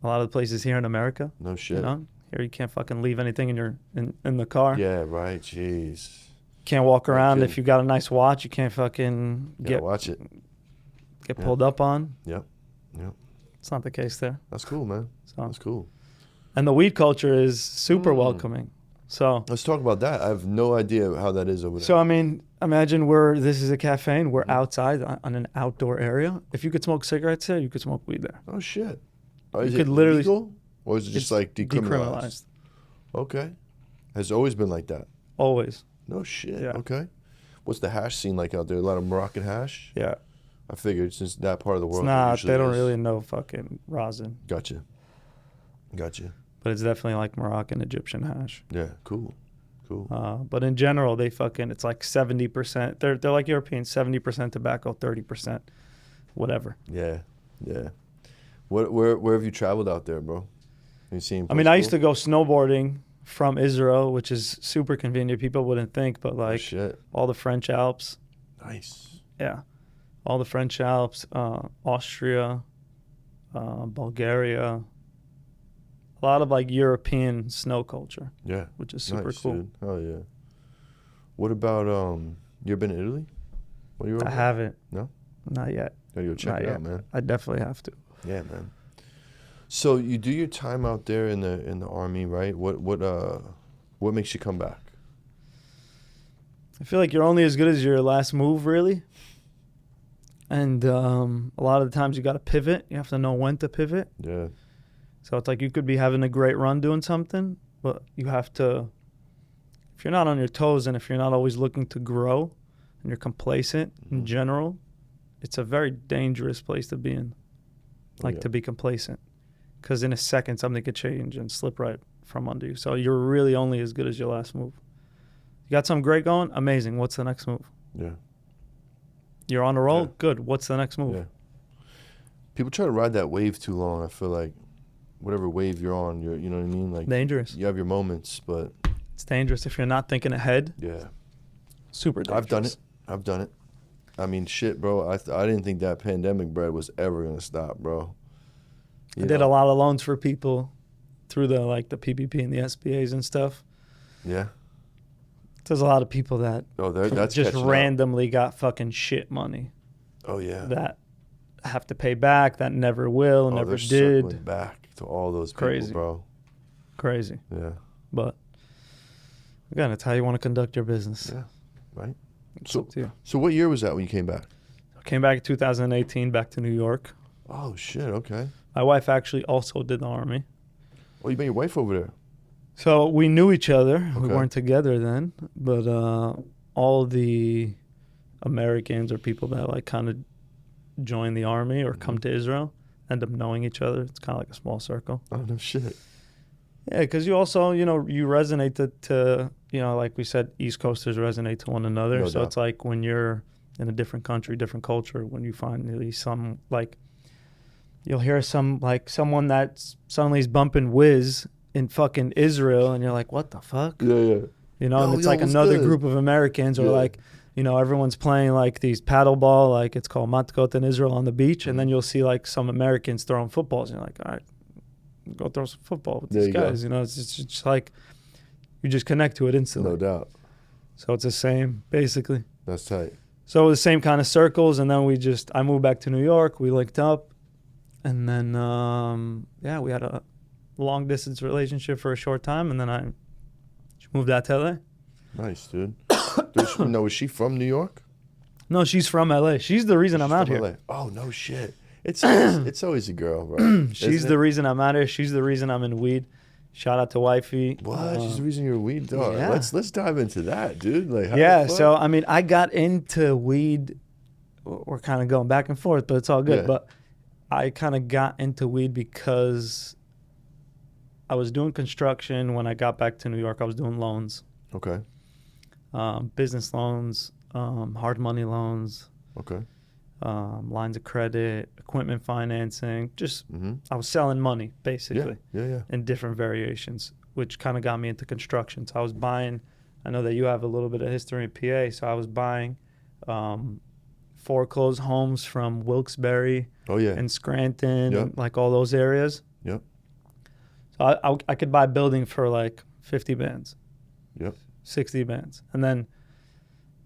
a lot of the places here in America. No shit. You know, here you can't fucking leave anything in the car. Yeah, right. Jeez. Can't walk No around kidding. if you got a nice watch. You can't fucking Yeah, watch it. get pulled up on. Yep. Yep. It's not the case there. That's cool, man. So, That's cool. and the weed culture is super welcoming. So Let's talk about that. I have no idea how that is over there. So, I mean, imagine this is a cafe and we're outside on an outdoor area. If you could smoke cigarettes there, you could smoke weed there. Oh, shit. Is could it literally- legal? Or is it just It's like decriminalized? Okay. Has it always been like that? Always. No shit. Yeah. Okay. What's the hash scene like out there? A lot of Moroccan hash? Yeah. I figured since that part of the It's world. not, usually they don't is. really know fucking rosin. Gotcha. But it's definitely like Moroccan Egyptian hash. Yeah, cool. Cool. But in general, it's like 70%. They're like Europeans, 70% tobacco, 30% whatever. Yeah. Yeah. Where have you traveled out there, bro? Have you seen? I mean, I used to go snowboarding from Israel, which is super convenient. People wouldn't think, but like shit. all the French Alps. Nice. Yeah. All the French Alps, Austria, Bulgaria. A lot of like European snow culture. Yeah. Which is super Nice, cool. Dude. Oh yeah. What about you ever been to Italy? What are you? I haven't. No. Not yet. Gotta go check Not it yet. out, man. I definitely have to. Yeah, man. So you do your time out there in the army, right? What makes you come back? I feel like you're only as good as your last move, really. And a lot of the times you got to pivot. You have to know when to pivot. Yeah. So it's like you could be having a great run doing something, but you have to, if you're not on your toes and if you're not always looking to grow and you're complacent in general, it's a very dangerous place to be in, to be complacent. Because in a second, something could change and slip right from under you. So you're really only as good as your last move. You got something great going? Amazing. What's the next move? Yeah. You're on a roll? Yeah. Good. What's the next move? Yeah. People try to ride that wave too long. I feel like whatever wave you're on, you know what I mean? Like Dangerous. You have your moments, but it's dangerous if you're not thinking ahead. Yeah. Super dangerous. I've done it. I mean, shit, bro. I didn't think that pandemic bread was ever gonna stop, bro. I did a lot of loans for people through the PPP and the SBAs and stuff. Yeah. There's a lot of people that that's just randomly got fucking shit money. Oh yeah. That have to pay back, that never will, never they're did. circling back to all those people, Crazy. bro. Crazy. Yeah. But again, it's how you want to conduct your business. Yeah. Right. It's up to you. So what year was that when you came back? I came back in 2018, back to New York. Oh shit. Okay. My wife actually also did the Army. Oh, you met your wife over there? So we knew each other. Okay. We weren't together then, but all the Americans or people that kind of join the Army or come to Israel end up knowing each other. It's kind of like a small circle. Oh no shit. Yeah, because you also, you resonate to like we said, East Coasters resonate to one another. No so doubt. it's like when you're in a different country, different culture, when you find really some you'll hear someone that suddenly is bumping Wiz in fucking Israel, and you're like, what the fuck? Yeah, yeah. And it's like another group of Americans, or everyone's playing these paddle ball, it's called matkot in Israel on the beach, and then you'll see some Americans throwing footballs, and you're like, all right, go throw some football with these guys. It's just like you just connect to it instantly. No doubt. So it's the same, basically. That's tight. So the same kind of circles, and then I moved back to New York. We linked up, and then we had a long distance relationship for a short time, and then I moved out to LA. Nice, dude. Was she from New York? No, she's from LA. She's the reason I'm out here. LA. Oh no shit. It's always a girl, bro. She's the reason I'm out here. She's the reason I'm in weed. Shout out to Wifey. What? She's the reason you're a weed dog. Yeah. Let's dive into that, dude. How the fuck? So I got into weed. We're kind of going back and forth, but it's all good. Yeah. But I kind of got into weed because I was doing construction. When I got back to New York, I was doing loans. Okay. Business loans, hard money loans. Okay. Lines of credit, equipment financing. Just I was selling money, basically. Yeah. In different variations, which kind of got me into construction. So I was buying, I know that you have a little bit of history in PA, so I was buying foreclosed homes from Wilkes-Barre and Scranton, and all those areas. Yep. So I could buy a building for 50 bands. Yep. 60 bands. And then,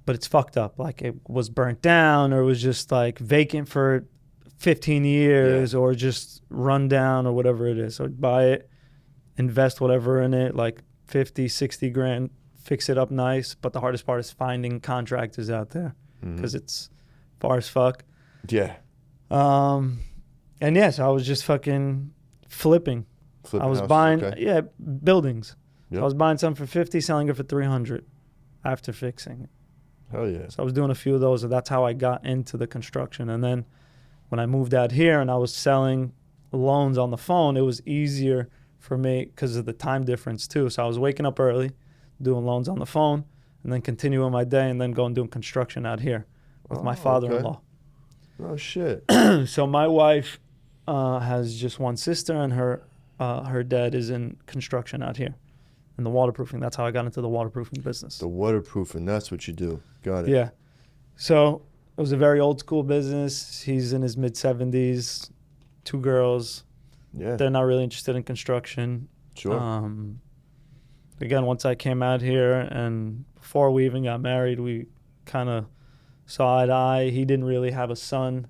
but it's fucked up. It was burnt down, or it was just vacant for 15 years or just run down or whatever it is. So I'd buy it, invest whatever in it, 50, 60 grand, fix it up nice. But the hardest part is finding contractors out there because it's far as fuck. Yeah. So I was just fucking flipping. I was houses, buying, buildings. Yep. I was buying some for 50, selling it for 300 after fixing it. Hell yeah. So I was doing a few of those, and that's how I got into the construction. And then when I moved out here and I was selling loans on the phone, it was easier for me because of the time difference too. So I was waking up early, doing loans on the phone, and then continuing my day, and then going doing construction out here with my father-in-law. Okay. Oh shit. So my wife has just one sister, and her dad is in construction out here. And the waterproofing, that's how I got into the waterproofing business. The waterproofing, that's what you do. Got it. Yeah. So it was a very old school business. He's in his mid-70s, 2 girls. Yeah. They're not really interested in construction. Sure. Again, once I came out here and before we even got married, we kind of saw eye to eye. He didn't really have a son,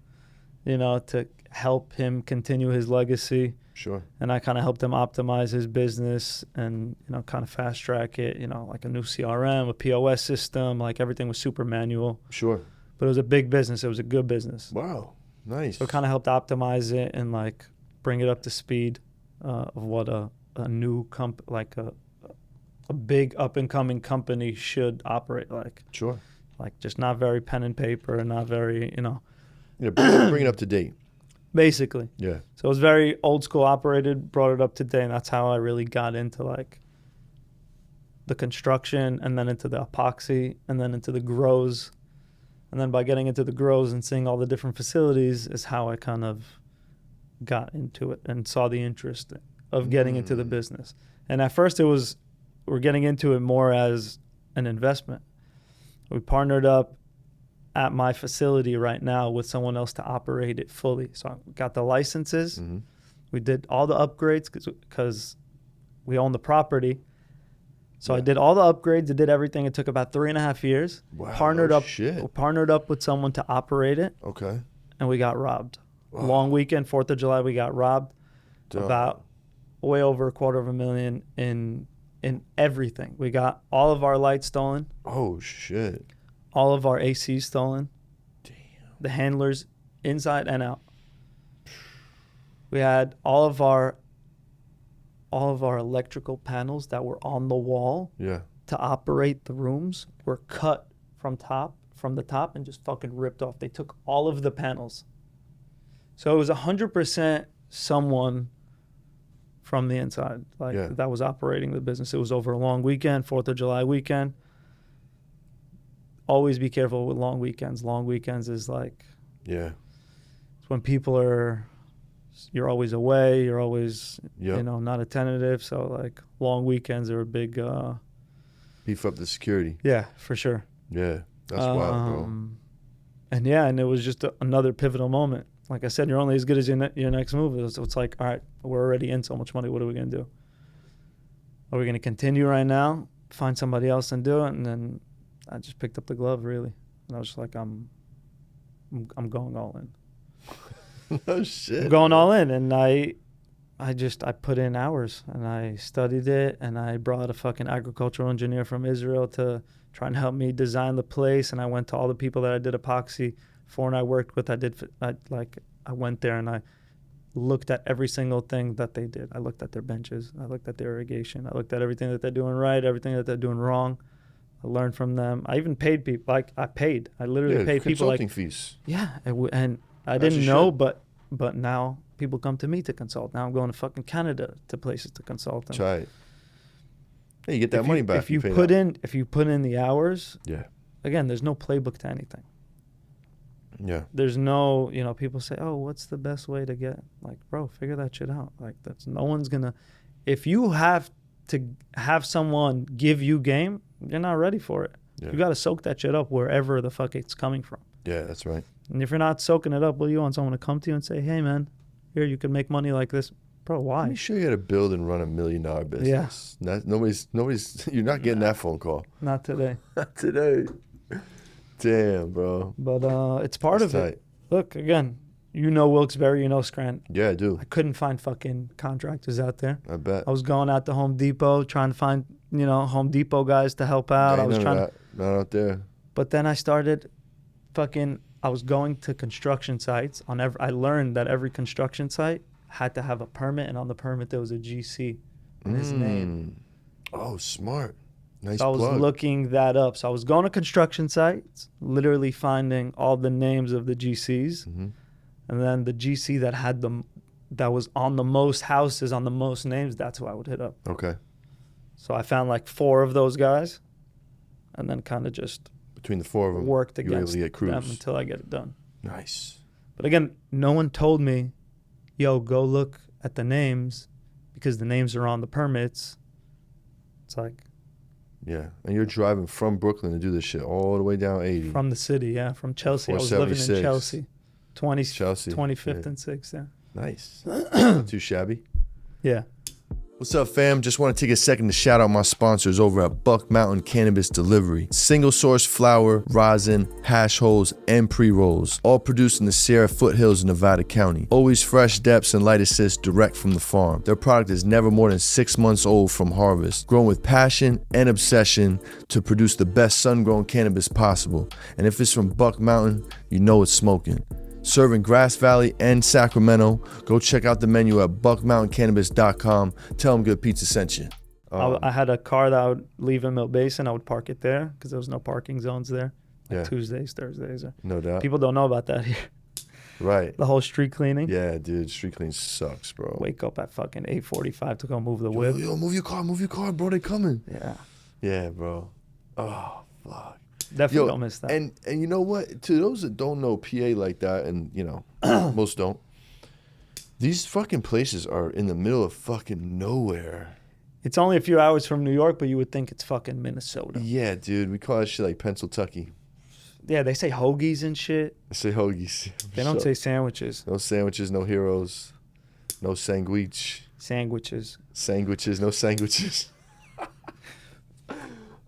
to help him continue his legacy. Sure. And I kind of helped him optimize his business and, kind of fast track it, like a new CRM, a POS system, like everything was super manual. Sure. But it was a big business. It was a good business. Wow. Nice. So it kind of helped optimize it and like bring it up to speed of what a new a big up and coming company should operate like. Sure. Like just not very pen and paper and not very, Yeah, bring it up to date. Basically. Yeah. So it was very old school operated, brought it up to date, and that's how I really got into like the construction and then into the epoxy and then into the grows. And then by getting into the grows and seeing all the different facilities is how I kind of got into it and saw the interest of getting into the business. And at first we're getting into it more as an investment. We partnered up at my facility right now with someone else to operate it fully. So I got the licenses. Mm-hmm. We did all the upgrades because we own the property. So I did all the upgrades. I did everything. It took about 3.5 years. Wow. Partnered up with someone to operate it. Okay. And we got robbed. Wow. Long weekend, 4th of July, we got robbed. Duh. About way over $250,000 in everything. We got all of our lights stolen. Oh, shit. All of our AC stolen. Damn. The handlers inside and out. We had all of our electrical panels that were on the wall to operate the rooms were cut from the top and just fucking ripped off. They took all of the panels. So it was 100% someone from the inside that was operating the business. It was over a long weekend, 4th of July weekend. Always be careful with long weekends. Long weekends is like, it's when you're always away, you're always, not attentive. So like long weekends are a big... beef up the security. Yeah, for sure. Yeah, that's wild, bro. And it was just another pivotal moment. Like I said, you're only as good as your next move. So it's like, all right, we're already in so much money. What are we going to do? Are we going to continue right now, find somebody else and do it? And then I just picked up the glove, really. And I was just like, I'm going all in. Oh, shit. I'm going all in. And I put in hours and I studied it and I brought a fucking agricultural engineer from Israel to try and help me design the place. And I went to all the people that I did epoxy for and I worked with. I went there and I looked at every single thing that they did. I looked at their benches. I looked at their irrigation. I looked at everything that they're doing right, everything that they're doing wrong. I learned from them. I even paid people. I literally paid people consulting fees. Yeah. And I didn't know, but now people come to me to consult. Now I'm going to fucking Canada to places to consult. That's right. Hey, you get that money back. If you put in the hours, again, there's no playbook to anything. Yeah. There's no, people say, oh, what's the best way to get, like, bro, figure that shit out. Like, no one's gonna, if you have to have someone give you game, you're not ready for it. Yeah. You got to soak that shit up wherever the fuck it's coming from. Yeah, that's right. And if you're not soaking it up, you want someone to come to you and say, hey, man, here, you can make money like this. Bro, why? Let me show you how to build and run $1 million business. Yeah. Nobody's, you're not getting that phone call. Not today. Not today. Damn, bro. But it's part of it. Look, again, Wilkes-Barre, Scranton. Yeah, I do. I couldn't find fucking contractors out there. I bet. I was going out to Home Depot, trying to find, Home Depot guys to help out. I was trying to... Not out there. But then I started I was going to construction sites. I learned that every construction site had to have a permit, and on the permit there was a GC in his name. Oh, smart. Nice so I was looking that up. So I was going to construction sites, literally finding all the names of the GCs. Mm-hmm. And then the GC that was on the most houses, on the most names, that's who I would hit up. Okay. So I found like 4 of those guys and then kind of just between the 4 of them worked against them until I get it done. Nice. But again, no one told me, yo, go look at the names because the names are on the permits. It's like... Yeah, and you're driving from Brooklyn to do this shit all the way down 80. From the city, yeah, from Chelsea. I was living in Chelsea. 25th and 6th, yeah. Nice. Not too shabby. Yeah. What's up, fam? Just want to take a second to shout out my sponsors over at Buck Mountain Cannabis Delivery. Single source flower, rosin, hash holes, and pre-rolls. All produced in the Sierra foothills of Nevada County. Always fresh depths and light assist direct from the farm. Their product is never more than 6 months old from harvest. Grown with passion and obsession to produce the best sun-grown cannabis possible. And if it's from Buck Mountain, you know it's smoking. Serving Grass Valley and Sacramento. Go check out the menu at buckmountaincannabis.com. Tell them Good Pizza sent you. I had a car that I would leave in Mill Basin. I would park it there because there was no parking zones there. Like Yeah. Tuesdays, Thursdays. No doubt. People don't know about that here. Right. The whole street cleaning. Yeah, dude. Street clean sucks, bro. Wake up at fucking 8:45 to go move the whip. Yo, move your car, bro. They coming. Yeah. Yeah, bro. Oh, fuck. Definitely don't miss that. And you know what? To those that don't know PA like that, and you know, most don't. These fucking places are in the middle of fucking nowhere. It's only a few hours from New York, but you would think it's fucking Minnesota. Yeah, dude. We call that shit like Pennsyltucky. Yeah, they say hoagies and shit. I say hoagies. They don't say sandwiches. No sandwiches, no heroes, no sandwich. Sandwiches. Sandwiches, no sandwiches.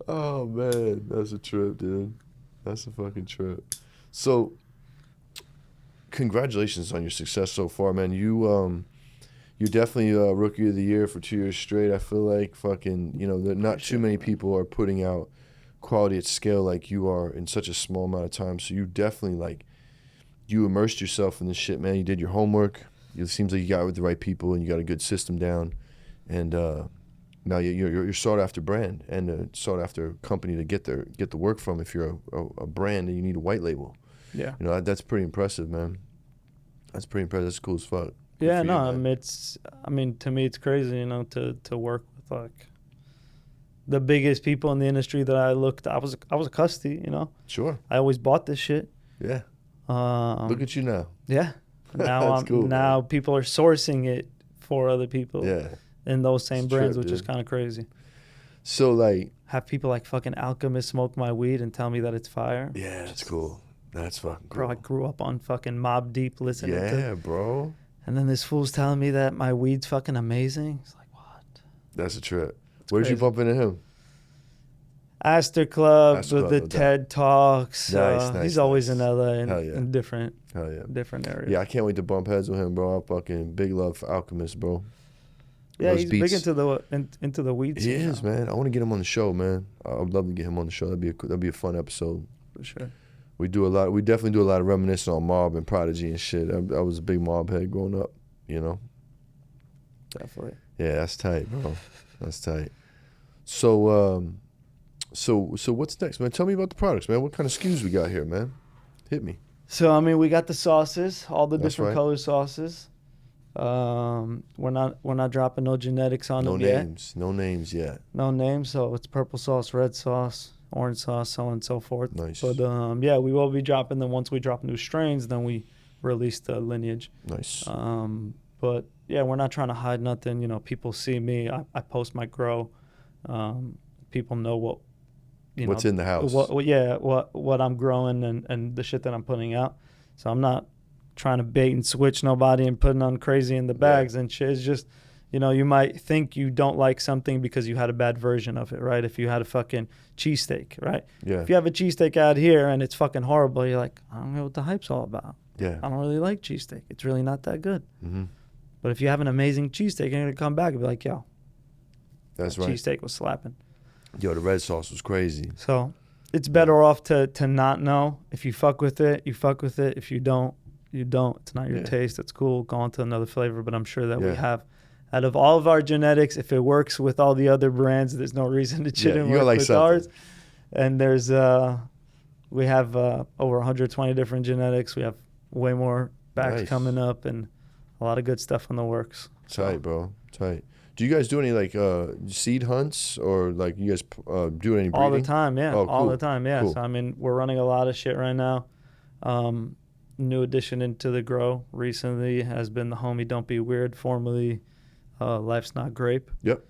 Oh, man. That's a trip, dude. That's a fucking trip. So, congratulations on your success so far, man. You're definitely Rookie of the Year for 2 years straight. I feel like fucking, you know, not too many people are putting out quality at scale like you are in such a small amount of time. So you definitely, like, you immersed yourself in this shit, man. You did your homework. It seems like you got with the right people and you got a good system down. And now you're sought after brand and a sought after company to get the work from. If you're a brand and you need a white label, Yeah. you know, that's pretty impressive, man. That's pretty impressive. That's cool as fuck. Yeah, Good for no, you, man. I mean, to me, it's crazy, you know, to work with like the biggest people in the industry that I was a custody, you know. Sure. I always bought this shit. Yeah. Look at you now. Yeah. Now Cool, now people are sourcing it for other people. Yeah. In those same It's a brands, trip, which is dude. kind of crazy. So like, Have people like fucking Alchemist smoke my weed and tell me that it's fire. yeah, that's cool. That's fucking cool. Bro, I grew up on fucking Mobb Deep listening to. Yeah, bro. And then this fool's telling me that my weed's fucking amazing. It's like, what? That's a trip. Where did you crazy. bump into him? Astor Club Astor with Club, the no doubt. TED Talks. Nice, He's always in LA Hell yeah. in different Hell yeah. areas. Yeah, I can't wait to bump heads with him, bro. I fucking big love for Alchemist, bro. Yeah, Those he's beats. big into the weed He scene is, now, man. I want to get him on the show, man. I'd love to get him on the show. That'd be a fun episode. for sure. We definitely do a lot of reminiscing on Mob and Prodigy and shit. I was a big Mob head growing up, you know. Definitely. Yeah, that's tight, bro. That's tight. So what's next, man? Tell me about the products, man. What kind of SKUs we got here, man? Hit me. So I mean, we got the sauces, all the That's different right. color sauces. We're not dropping no genetics on No them yet. names. No names yet. No names. So it's purple sauce, red sauce, orange sauce, so on and so forth. Nice. But yeah, we will be dropping them once we drop new strains. Then we release the lineage. Nice. But yeah, we're not trying to hide nothing. You know, people see me. I post my grow. People know what. What's in the house. What I'm growing and the shit that I'm putting out. So I'm not trying to bait and switch nobody and putting on crazy in the bags and shit. It's just, you know, you might think you don't like something because you had a bad version of it, right? If you had a fucking cheesesteak, right? Yeah. If you have a cheesesteak out here and it's fucking horrible, you're like, I don't know what the hype's all about. Yeah. I don't really like cheesesteak. It's really not that good. Mm-hmm. But if you have an amazing cheesesteak, you're going to come back and be like, yo, That's that right. cheesesteak was slapping. Yo, the red sauce was crazy. So it's better off to not know. If you fuck with it, you fuck with it. If you don't, you don't. It's not your taste. It's cool. Go on to another flavor. But I'm sure that we have, out of all of our genetics, if it works with all the other brands, there's no reason it shouldn't work like with something. ours. And there's, we have over 120 different genetics. We have way more backs Nice. coming up and a lot of good stuff in the works. Tight, bro. Tight. Do you guys do any like seed hunts or like you guys do any breeding? All the time, yeah. Oh, All cool. the time, yeah. Cool. So, I mean, we're running a lot of shit right now. New addition into the grow recently has been the homie Don't Be Weird, formerly Life's Not Grape. Yep.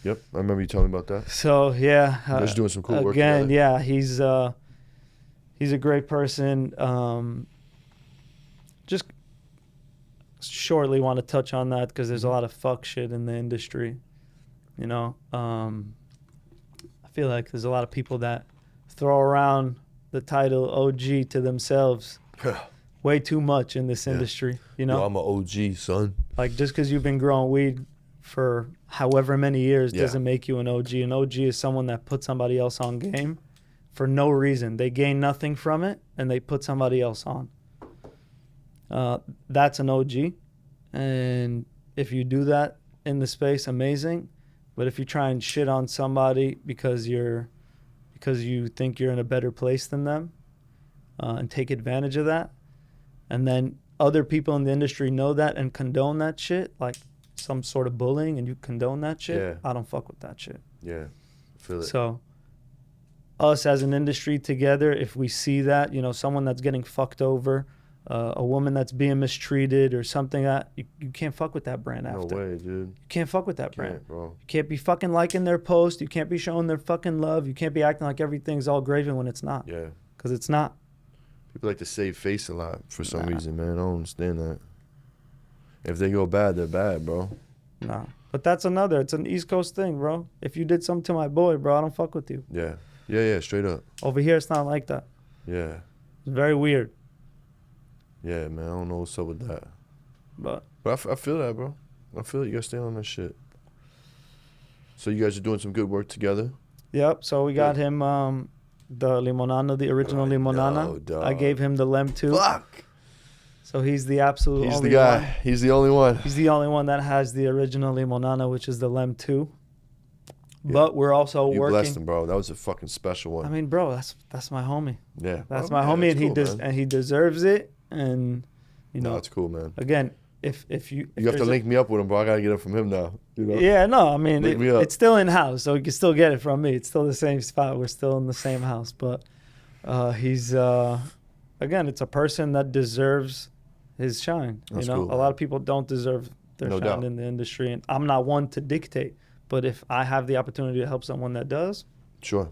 I remember you telling me about that. So, yeah. You guys doing some cool work again, together. yeah, he's a great person. Just shortly want to touch on that because there's a lot of fuck shit in the industry. You know, I feel like there's a lot of people that throw around the title OG to themselves way too much in this industry. You know, Yo, I'm an OG, son. like just because you've been growing weed for however many years doesn't make you an OG. An OG is someone that put somebody else on game for no reason. They gain nothing from it, and they put somebody else on. That's an OG. And if you do that in the space, amazing. But if you try and shit on somebody because you think you're in a better place than them, and take advantage of that, and then other people in the industry know that and condone that shit, like some sort of bullying, and you condone that shit, I don't fuck with that shit. Yeah, feel it. So us as an industry together, if we see that, you know, someone that's getting fucked over, a woman that's being mistreated or something, that you can't fuck with that brand after. No way, dude. You can't fuck with that brand. Bro. You can't be fucking liking their post. You can't be showing their fucking love. You can't be acting like everything's all gravy when it's not. Yeah. Because it's not. People like to save face a lot for some reason, man. I don't understand that. If they go bad, they're bad, bro. Nah. But that's it's an East Coast thing, bro. If you did something to my boy, bro, I don't fuck with you. Yeah. Yeah, straight up. Over here, it's not like that. Yeah. It's very weird. Yeah, man, I don't know what's up with that. But I feel that, bro. I feel it. You gotta stay on that shit. So you guys are doing some good work together? Yep. So we got him the limonana, the original limonana. No, dog. I gave him the Lem 2. Fuck! So he's the absolute He's only the guy. one. He's the only one. He's the only one that has the original limonana, which is the Lem 2. But we're also You working. blessed him, bro. That was a fucking special one. I mean, bro, that's my homie. Yeah. That's my homie, and he deserves it. And you know, that's cool, man. Again, if you have to link me up with him, bro. I gotta get it from him now. You know? Yeah, no, I mean it's still in house, so you can still get it from me. It's still the same spot. We're still in the same house, but he's again, it's a person that deserves his shine. That's you know, cool, a lot of people don't deserve their No shine doubt. in the industry, and I'm not one to dictate. But if I have the opportunity to help someone that does, Sure.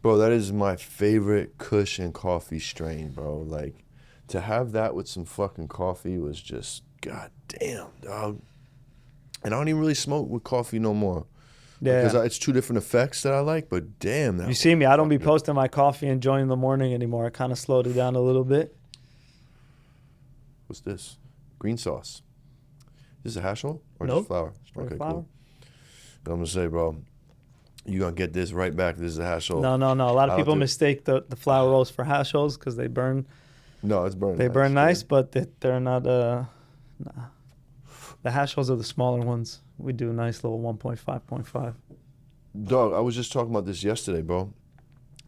Bro, that is my favorite Kush and coffee strain, bro. Like, to have that with some fucking coffee was just, goddamn, dog. And I don't even really smoke with coffee no more. yeah. Because it's two different effects that I like, but damn. That You see me, I don't be fucking- posting my coffee and joining the morning anymore. I kind of slowed it down a little bit. What's this? Green sauce. Is this a hash roll? Or Nope. just flour? Straight Okay, flour. cool. I'm going to say, bro, you're going to get this right back. This is a hash roll. No. A lot of I'll people do it. mistake the flour rolls for hash rolls because they burn. No, it's burning. They burn nice, yeah. but they're not. Nah. The hash rolls are the smaller ones. We do a nice little 1.5, 0.5. Dog, I was just talking about this yesterday, bro.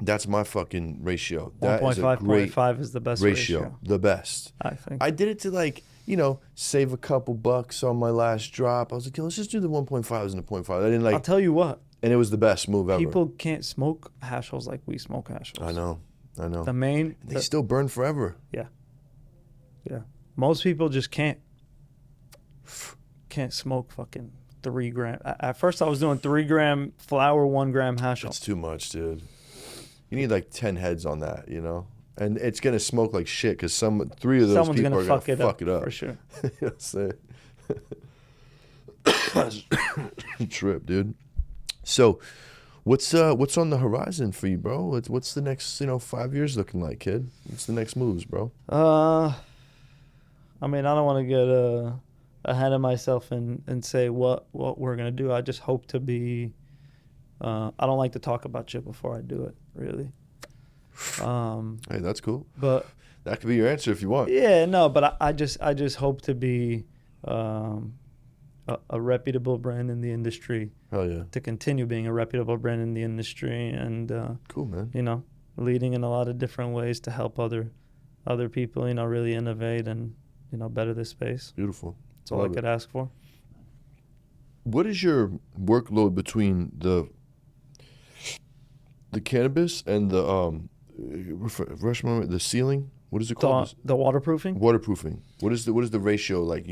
That's my fucking ratio. That is a 1.5, great 0.5 is the best ratio. The best. I think. I did it to, like, you know, save a couple bucks on my last drop. I was like, yo, let's just do the 1.5s and the 0.5. I didn't I'll like, tell you what. and it was the best move ever. People can't smoke hash rolls like we smoke hash rolls. I know. The main. They still burn forever. Yeah. Most people just can't smoke fucking 3 gram. At first, I was doing 3 gram flour, 1 gram hash roll. That's too much, dude. You need like 10 heads on that, you know? And it's going to smoke like shit because 3 of those Someone's people gonna are going to fuck it up. for sure. You know what I'm saying? Trip, dude. So, what's on the horizon for you, bro? What's the next 5 years looking like, kid? What's the next moves, bro? I mean, I don't want to get ahead of myself and say what we're gonna do. I just hope to be. I don't like to talk about shit before I do it, really. Hey, that's cool. But That could be your answer if you want. yeah, no, but I just hope to be a reputable brand in the industry. Hell yeah. To continue being a reputable brand in the industry, and Cool, man. leading in a lot of different ways to help other people, really innovate and better this space. Beautiful. That's all I could ask for. What is your workload between the cannabis and the the sealing? What is it called? The waterproofing. Waterproofing. What is the ratio what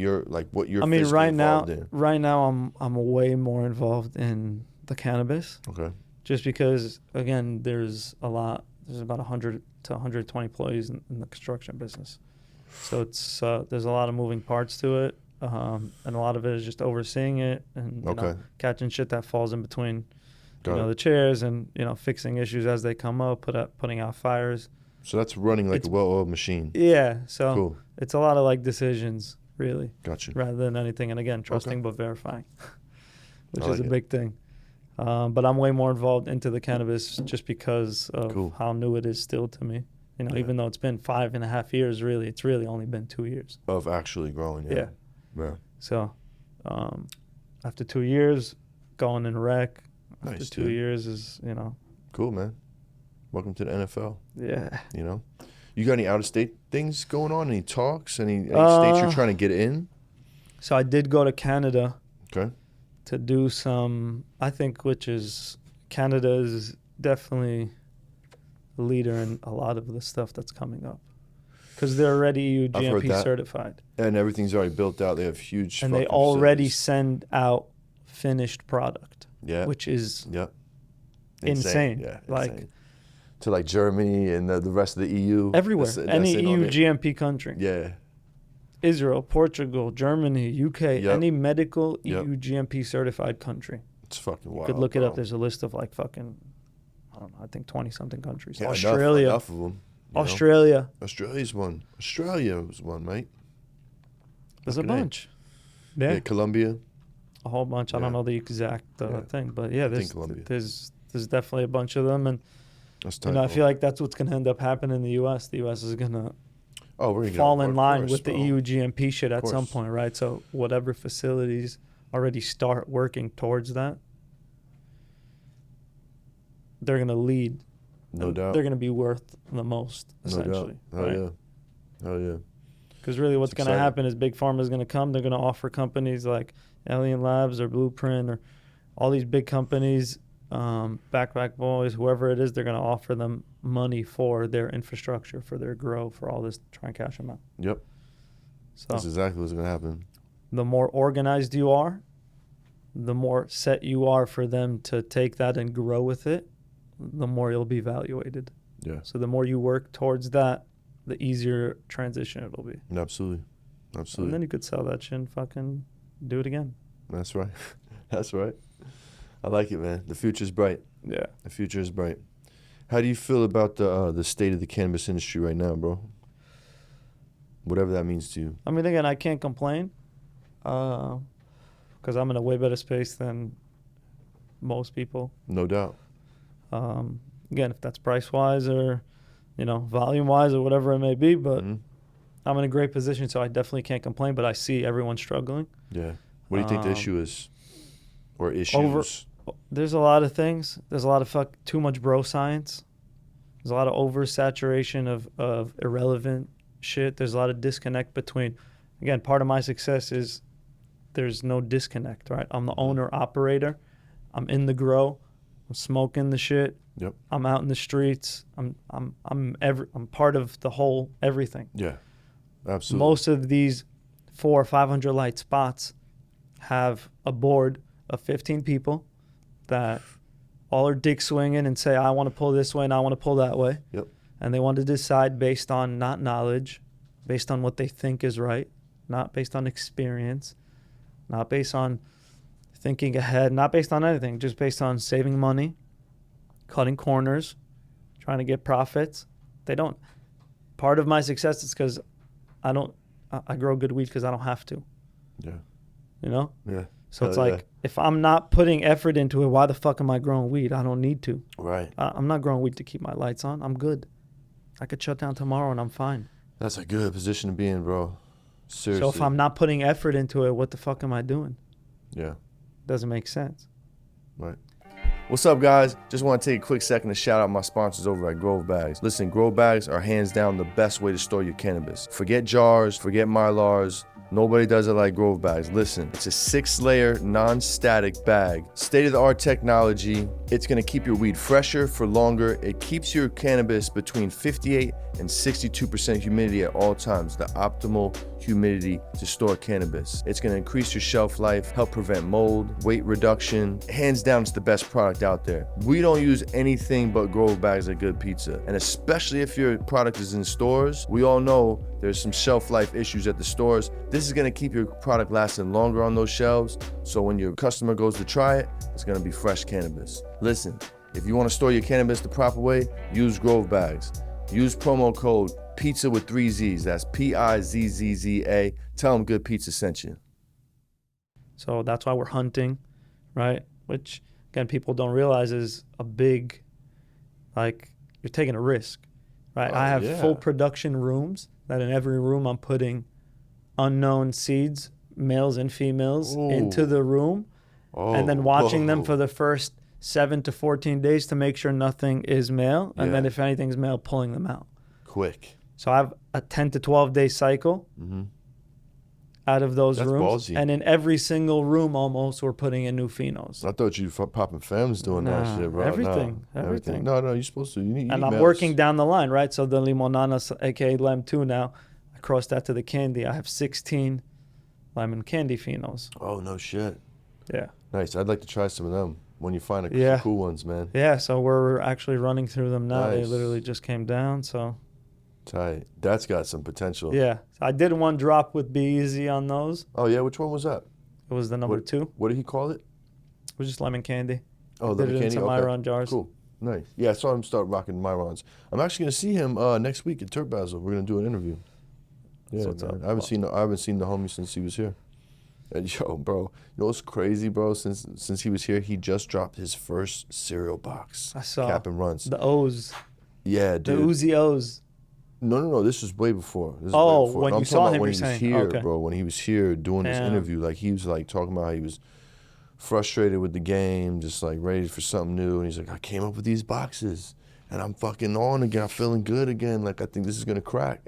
you're I mean, physically right involved now I'm way more involved in the cannabis. Okay. Just because, again, there's about 100 to 120 employees in the construction business. So it's there's a lot of moving parts to it. and a lot of it is just overseeing it and you know, catching shit that falls in between, the chairs and fixing issues as they come up, putting out fires. So that's running like a well-oiled machine. Yeah. So it's a lot of like decisions, really. Gotcha. Rather than anything, and again, trusting but verifying, which is a big thing. But I'm way more involved into the cannabis just because of how new it is still to me. Even though it's been 5.5 years, really, it's really only been 2 years. Of actually growing, yeah. So after 2 years, going in rec, after nice, 2 years is, Cool, man. Welcome to the NFL. Yeah. You got any out-of-state things going on? Any talks? Any states you're trying to get in? So I did go to Canada. Okay. To do some, I think, Canada is definitely a leader in a lot of the stuff that's coming up. Because they're already EU GMP certified. And everything's already built out. They have huge and they already send out finished product. Yeah. Which is insane. Yeah, insane. To like Germany and the rest of the EU. Everywhere. Any EU GMP country. Yeah. Israel, Portugal, Germany, UK, any medical EU GMP certified country. It's fucking wild. You could look it up. There's a list of like fucking, I don't know, I think 20-something countries. Yeah, Australia. Enough of them. Australia. Australia's one. Australia was one, mate. There's a bunch. Yeah. Colombia. A whole bunch. I don't know the exact thing, but there's definitely a bunch of them. And, I feel like that's what's going to end up happening in the U.S. The U.S. is going to fall in line with the EU GMP shit at some point, right? So whatever facilities already start working towards that, they're going to lead. No doubt. They're going to be worth the most, essentially. No doubt. Hell yeah. Because really what's going to happen is Big Pharma is going to come. They're going to offer companies like Alien Labs or Blueprint or all these big companies, Backpack Boys, whoever it is, they're going to offer them money for their infrastructure, for their grow, for all this to try and cash them out. Yep. So that's exactly what's going to happen. The more organized you are, the more set you are for them to take that and grow with it, the more you'll be evaluated. Yeah. So the more you work towards that, the easier transition it'll be. Absolutely. And then you could sell that shit and fucking do it again. That's right. That's right. I like it, man. The future's bright. Yeah. The future is bright. How do you feel about the state of the cannabis industry right now, bro? Whatever that means to you. I mean, again, I can't complain because I'm in a way better space than most people. No doubt. Again, if that's price-wise or, volume-wise or whatever it may be, but I'm in a great position, so I definitely can't complain, but I see everyone struggling. Yeah. What do you think the issue is? Or issues? There's a lot of things. There's a lot of too much bro science. There's a lot of oversaturation of irrelevant shit. There's a lot of disconnect between, again, part of my success is there's no disconnect, right? I'm the owner, operator. I'm in the grow. I'm smoking the shit. Yep. I'm out in the streets. I'm part of the whole everything. Yeah, absolutely. Most of these 400 or 500 light spots have a board of 15 people that all are dick swinging and say, I want to pull this way and I want to pull that way. Yep. And they want to decide based on not knowledge, based on what they think is right, not based on experience, not based on thinking ahead, not based on anything, just based on saving money, cutting corners, trying to get profits. They don't. Part of my success is because I grow good weed because I don't have to. Yeah. Yeah. So it's like, if I'm not putting effort into it, why the fuck am I growing weed? I don't need to. Right. I'm not growing weed to keep my lights on. I'm good. I could shut down tomorrow and I'm fine. That's a good position to be in, bro. Seriously. So if I'm not putting effort into it, what the fuck am I doing? Yeah. Doesn't make sense. Right. What's up, guys? Just want to take a quick second to shout out my sponsors over at Grove Bags. Listen, Grove Bags are hands down the best way to store your cannabis. Forget jars, forget Mylars. Nobody does it like Grove Bags. Listen, it's a 6-layer, non-static bag. State-of-the-art technology, It's going to keep your weed fresher for longer. It keeps your cannabis between 58 and 62% humidity at all times, the optimal humidity to store cannabis. It's going to increase your shelf life, help prevent mold, weight reduction. Hands down, it's the best product out there. We don't use anything but Grove bags at Good Pizza. And especially if your product is in stores, we all know there's some shelf life issues at the stores. This is going to keep your product lasting longer on those shelves. So when your customer goes to try it, it's going to be fresh cannabis. Listen, if you want to store your cannabis the proper way, use Grove bags. Use promo code PIZZA with 3 Z's. That's PIZZZA. Tell them Good Pizza sent you. So that's why we're hunting, right? Which, again, people don't realize is a big, like, you're taking a risk, right? I have full production rooms that in every room I'm putting unknown seeds, males and females, into the room, and then watching them for the first 7 to 14 days to make sure nothing is male, and then if anything's male, pulling them out. Quick. So I have a 10 to 12 day cycle out of those rooms. Ballsy. And in every single room almost, we're putting in new phenos. I thought you popping femmes doing that shit, bro. Everything. No, you're supposed to. You need and I'm males. working down the line, right? So the Limonanas, aka Lem 2 now, I crossed that to the candy. I have 16 lemon candy phenos. Oh, no shit. Yeah. Nice. I'd like to try some of them when you find a cool ones, man. Yeah, so we're actually running through them now. Nice. They literally just came down, so. Tight. That's got some potential. Yeah. I did one drop with Be Easy on those. Oh, yeah? Which one was that? It was the number 2. What did he call it? It was just lemon candy. Oh, lemon candy? Did it in some Myron jars. Cool. Nice. Yeah, I saw him start rocking Myrons. I'm actually going to see him next week at Turk Basel. We're going to do an interview. Yeah, man. I haven't seen the homie since he was here. And yo, bro, you know what's crazy, bro? Since he was here, he just dropped his first cereal box. I saw. Cap and Runs. The O's. Yeah, dude. The Uzi O's. No. This was way before. When you saw him, when you're he was saying. here, Okay. bro. When he was here doing this interview, like he was like talking about how he was frustrated with the game, just like ready for something new. And he's like, I came up with these boxes. And I'm fucking on again. I'm feeling good again. Like, I think this is going to crack.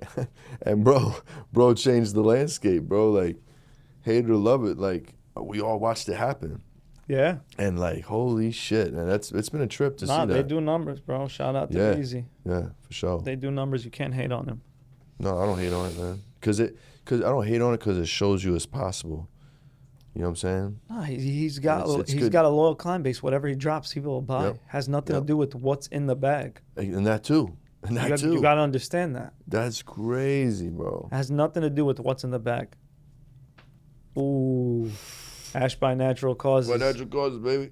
And bro changed the landscape, bro. Like, hate it or love it. Like, we all watched it happen. Yeah. And, like, holy shit. And it's been a trip to see that. They do numbers, bro. Shout out to Easy. Yeah, for sure. They do numbers. You can't hate on them. No, I don't hate on it, man. Because I don't hate on it because it shows you it's possible. You know what I'm saying? No, he's got a loyal client base. Whatever he drops, people will buy. Has nothing to do with what's in the bag. And that too. You got to understand that. That's crazy, bro. It has nothing to do with what's in the bag. Ooh. Ash by natural causes. By natural causes, baby. You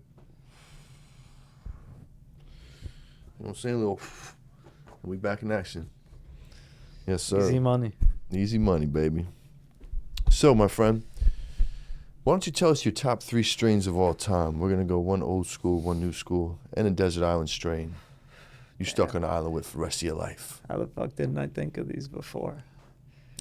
know what I'm saying? Little. We back in action. Yes, sir. Easy money. Easy money, baby. So, my friend, why don't you tell us your top 3 strains of all time? We're going to go one old school, one new school, and a desert island strain. You stuck on the island with for the rest of your life. How the fuck didn't I think of these before?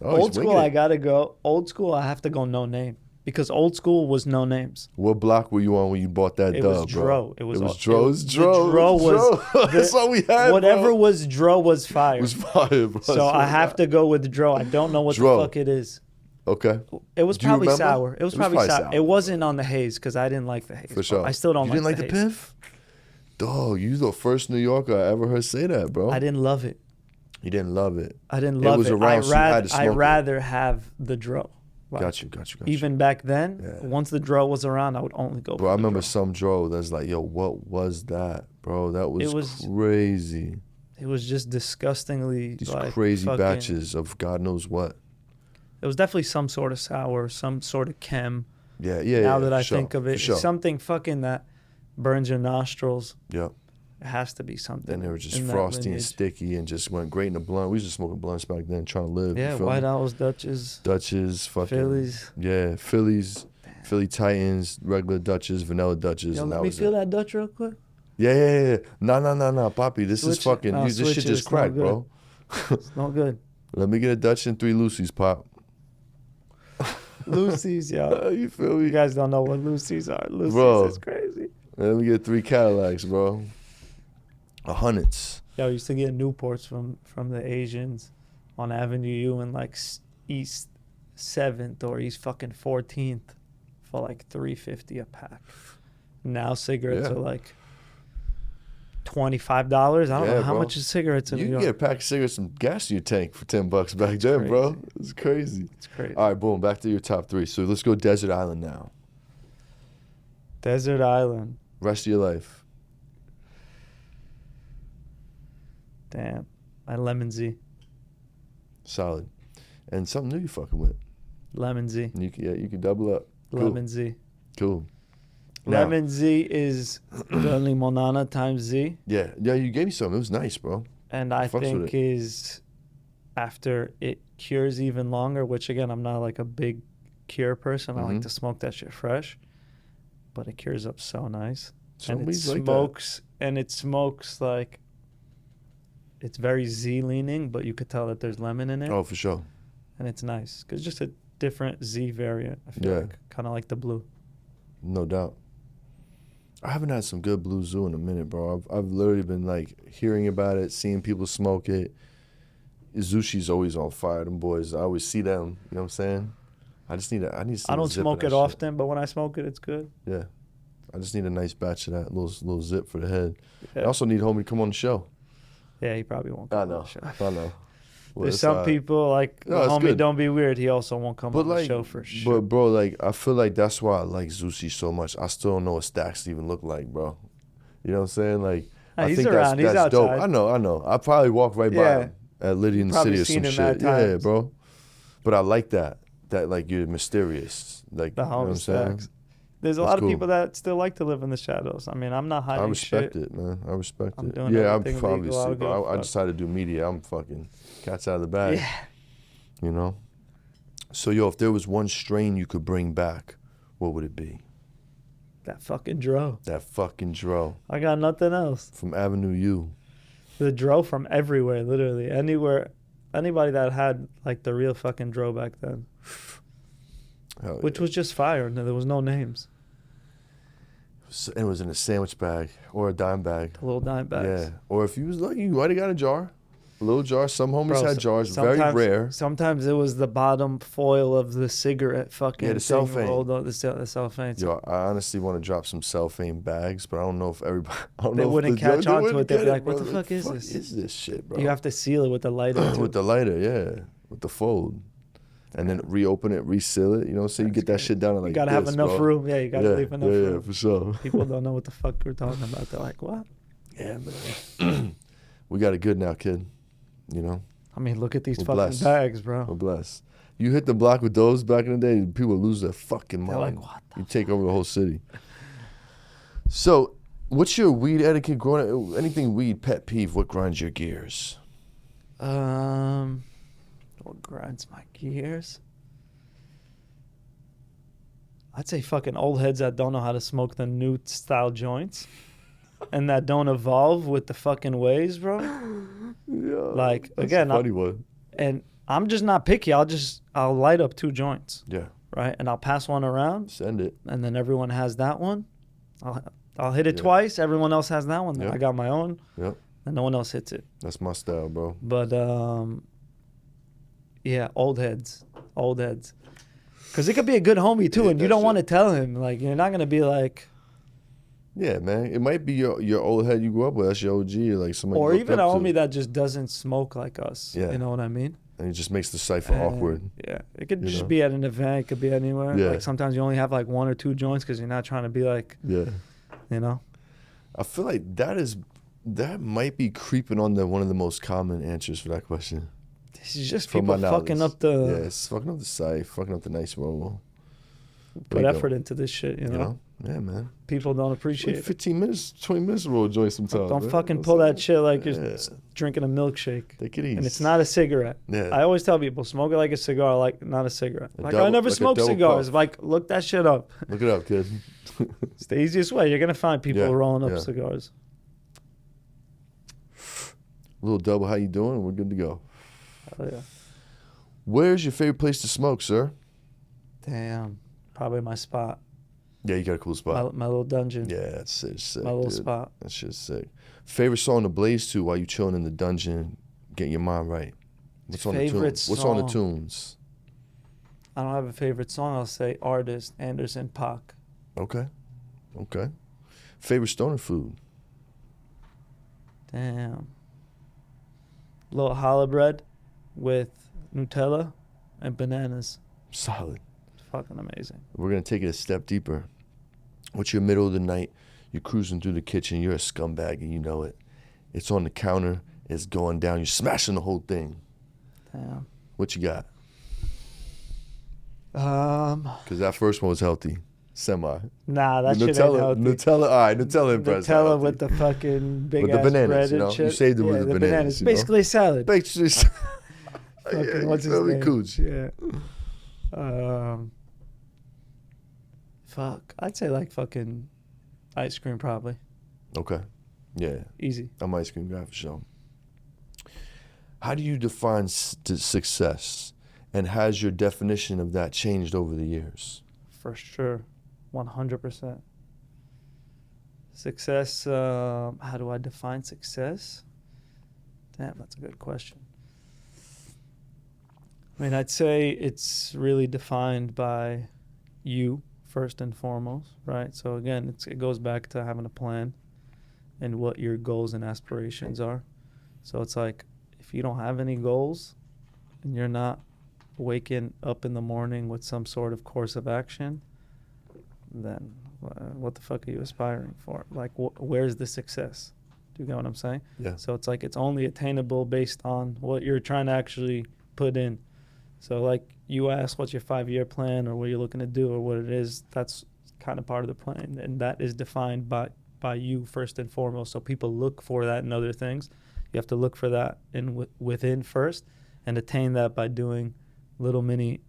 Oh, old school, I got to go. Old school, I have to go no name. Because old school was no names. What block were you on when you bought that dub, bro? It was Dro. Dro was That's all we had, whatever bro. was Dro was fire. It was fire, bro. So I have to go with Dro. I don't know what the fuck it is. Okay. It was probably sour. It was probably sour. It wasn't on the haze because I didn't like the haze. For sure. I still don't like the haze. You didn't like the haze. piff? Dog, you the first New Yorker I ever heard say that, bro. I didn't love it. You didn't love it. I didn't love it. I'd rather have the Dro. Like, got you. Even back then, once the Dro was around, I would only go. Bro, I remember some Dro that's like, yo, what was that, bro? That was crazy. It was just disgustingly these crazy batches of God knows what. It was definitely some sort of sour, some sort of chem. Yeah. Now that I think of it, something fucking that burns your nostrils. Yep. It has to be something. And they were just frosty and sticky and just went great in the blunt. We was just smoking blunts back then, trying to live. Yeah, White Owls, Dutches, fucking Phillies. Yeah, Phillies, Philly Titans, regular Dutches, vanilla Dutches. Yo, and let me feel that Dutch real quick. Yeah. No, Poppy, this is fucking. This shit just cracked, bro. It's not good. Let me get a Dutch and 3 Lucy's, Pop. Lucy's, yo. You feel me? You guys don't know what Lucy's are. Lucy's is crazy. Let me get 3 Cadillacs, bro. 100s. Yo, I used to get Newports from the Asians on Avenue U in like East 7th or East fucking 14th for like $3.50 a pack. Now cigarettes are like $25. I don't know how bro. much is cigarettes in You New can York. get a pack of cigarettes and gas in your tank for $10 back then, bro. crazy. It's crazy. It's crazy. All right, boom. Back to your top 3. So let's go desert island now. Desert island. Rest of your life. Damn. My lemon Z. Solid. And something new you fucking with. Lemon Z. You can double up. Cool. Lemon Z. Cool. Now, Lemon Z is the limonana times Z. yeah, you gave me some. It was nice, bro. And I Fucks with think it. is after it cures even longer, which again, I'm not like a big cure person. I like to smoke that shit fresh. But it cures up so nice. Some And it weeds like that. smokes, and it smokes like, it's very Z leaning, but you could tell that there's lemon in it. Oh, for sure. And it's nice. Because just a different Z variant, I feel Yeah. like. Kind of like the blue. No doubt. I haven't had some good blue zoo in a minute, bro. I've literally been like hearing about it, seeing people smoke it. Zushi's always on fire. Them boys, I always see them. You know what I'm saying? I need I don't smoke it often, but when I smoke it, it's good. Yeah, I just need a nice batch of that little zip for the head. Yeah. I also need homie to come on the show. Yeah, he probably won't I come know. on the show. I know. Well, There's it's some all right. people like No, it's homie, good. don't be weird. He also won't come But on the like, show for sure. but bro, like I feel like that's why I like Zushi so much. I still don't know what Stacks even look like, bro. You know what I'm saying? Like I He's think around. He's that's dope. outside. I know. I probably walk right by Yeah. him at Liddy in the Probably city or seen some him shit. at Yeah, times. bro. But I like that. That like you're mysterious. Like The you know what I'm homie saying? Stacks. There's a That's lot of cool. people that still like to live in the shadows. I mean, I'm not hiding I respect shit. it, man. I respect I'm it. doing Yeah, I'm everything legal. I obviously, don't give a bro. I fuck. decided to do media. I'm fucking cats out of the bag. Yeah. You know? So, yo, if there was one strain you could bring back, what would it be? That fucking dro. That fucking dro I got nothing else. from Avenue U. The dro from everywhere, literally. Anywhere. Anybody that had like the real fucking dro back then. Hell Which yeah. was just fire. No, there was no names. And it was in a sandwich bag or a dime bag. The little dime bags. Yeah. Or if you was lucky, you might have got a jar. A little jar. Some homies Bro, had jars. Very sometimes- rare. Sometimes it was the bottom foil of the cigarette fucking Yeah, the thing cellophane. rolled up, the cellophane. Yo, I honestly want to drop some cellophane bags, but I don't know if everybody. I don't They know if wouldn't the- catch they on to wouldn't it. They'd be get like, what bro. the fuck is Fuck this? is this shit, bro? You have to seal it with the lighter too. With the lighter, yeah. With the fold. And then reopen it, reseal it. You know what I'm saying? You That's get that great. shit down to You like gotta have this, enough bro. room. Yeah, you gotta leave enough Yeah, room. for sure. People don't know what the fuck we're talking about. They're like, what? Yeah, man. We got it good now, kid. You know? I mean, look at these We're fucking blessed. bags, bro. We're blessed. You hit the block with those back in the day, people lose their fucking They're mind. like, what the You take over the whole city. So, what's your weed etiquette growing up? Anything weed pet peeve? What grinds your gears? What grinds my gears? I'd say fucking old heads that don't know how to smoke the new style joints and that don't evolve with the fucking ways, bro. Yeah, Like, that's again, a funny one. And I'm just not picky. I'll light up 2 joints, Yeah, right? And I'll pass one around, send it. and then everyone has that one. I'll hit it Yeah. twice. Everyone else has that one. Then Yep. I got my own, Yep, and no one else hits it. that's my style, bro. But yeah, old heads. Because it could be a good homie too, Yeah, and you that don't want to shit. tell him. Like, you're not gonna be like, Yeah, man. It might be your old head you grew up with. That's your OG, or like somebody. or you looked even a up to, homie that just doesn't smoke like us. Yeah. You know what I mean? and it just makes the cipher And, awkward. Yeah, it could You just know? be at an event. It could be anywhere. Yeah. Like sometimes you only have like 1 or 2 joints because you're not trying to be like, Yeah, you know. I feel like that might be creeping on one of the most common answers for that question. It's just From people my fucking knowledge. up the Yeah, it's fucking up the site, fucking up the nice roll. put There you effort go. into this shit. You know, You know? Yeah, man. people don't Like appreciate it. 15 minutes, 20 minutes to roll a joint sometimes. Don't man. fucking You know pull what I'm that shit like you're Yeah. drinking a milkshake. Take it easy. And it's not a cigarette. Yeah. I always tell people, smoke it like a cigar, like not a cigarette. A Like double- I never like a smoke double cigars. puff. Like, look that shit up. Look it up, kid. It's the easiest way. You're gonna find people Yeah, rolling up yeah. cigars. Little double, how you doing? We're good to go. Hell yeah. Where's your favorite place to smoke, sir? Damn. Probably my spot. Yeah, you got a cool spot. My little dungeon. Yeah, that's sick. My little dude. spot. That shit's sick. Favorite song to blaze to while you chilling in the dungeon, getting your mind right. What's on the Favorite tunes? What's on the song? tunes? I don't have a favorite song. I'll say artist Anderson .Paak. Okay. Favorite stoner food? Damn. Little challah bread with Nutella and bananas. Solid. It's fucking amazing. We're going to take it a step deeper. What's your middle of the night? You're cruising through the kitchen. You're a scumbag and you know it. It's on the counter. It's going down. You're smashing the whole thing. Damn. What you got? Because that first one was healthy. Semi. Nah, that The shit ain't Nutella, healthy. Nutella, all right, Nutella and bread's not Nutella healthy. with the fucking big With the ass bananas, bread you and know? shit. You saved it with Yeah, the bananas, It's you know? basically salad. Basically, Fucking, yeah, what's you his feel me? name? Cooch. Yeah. Fuck. I'd say like fucking ice cream probably. Okay. Yeah, Easy. I'm ice cream guy for sure. How do you define success? And has your definition of that changed over the years? For sure. 100%. Success, how do I define success? Damn, that's a good question. I mean, I'd say it's really defined by you first and foremost, right? So again, it goes back to having a plan and what your goals and aspirations are. So it's like, if you don't have any goals and you're not waking up in the morning with some sort of course of action, then what the fuck are you aspiring for? Like, where's the success? Do you get what I'm saying? Yeah. So it's like it's only attainable based on what you're trying to actually put in. So like you asked what's your 5-year plan or what you're looking to do or what it is, that's kind of part of the plan. And that is defined by you first and foremost. So people look for that in other things. You have to look for that within first and attain that by doing little mini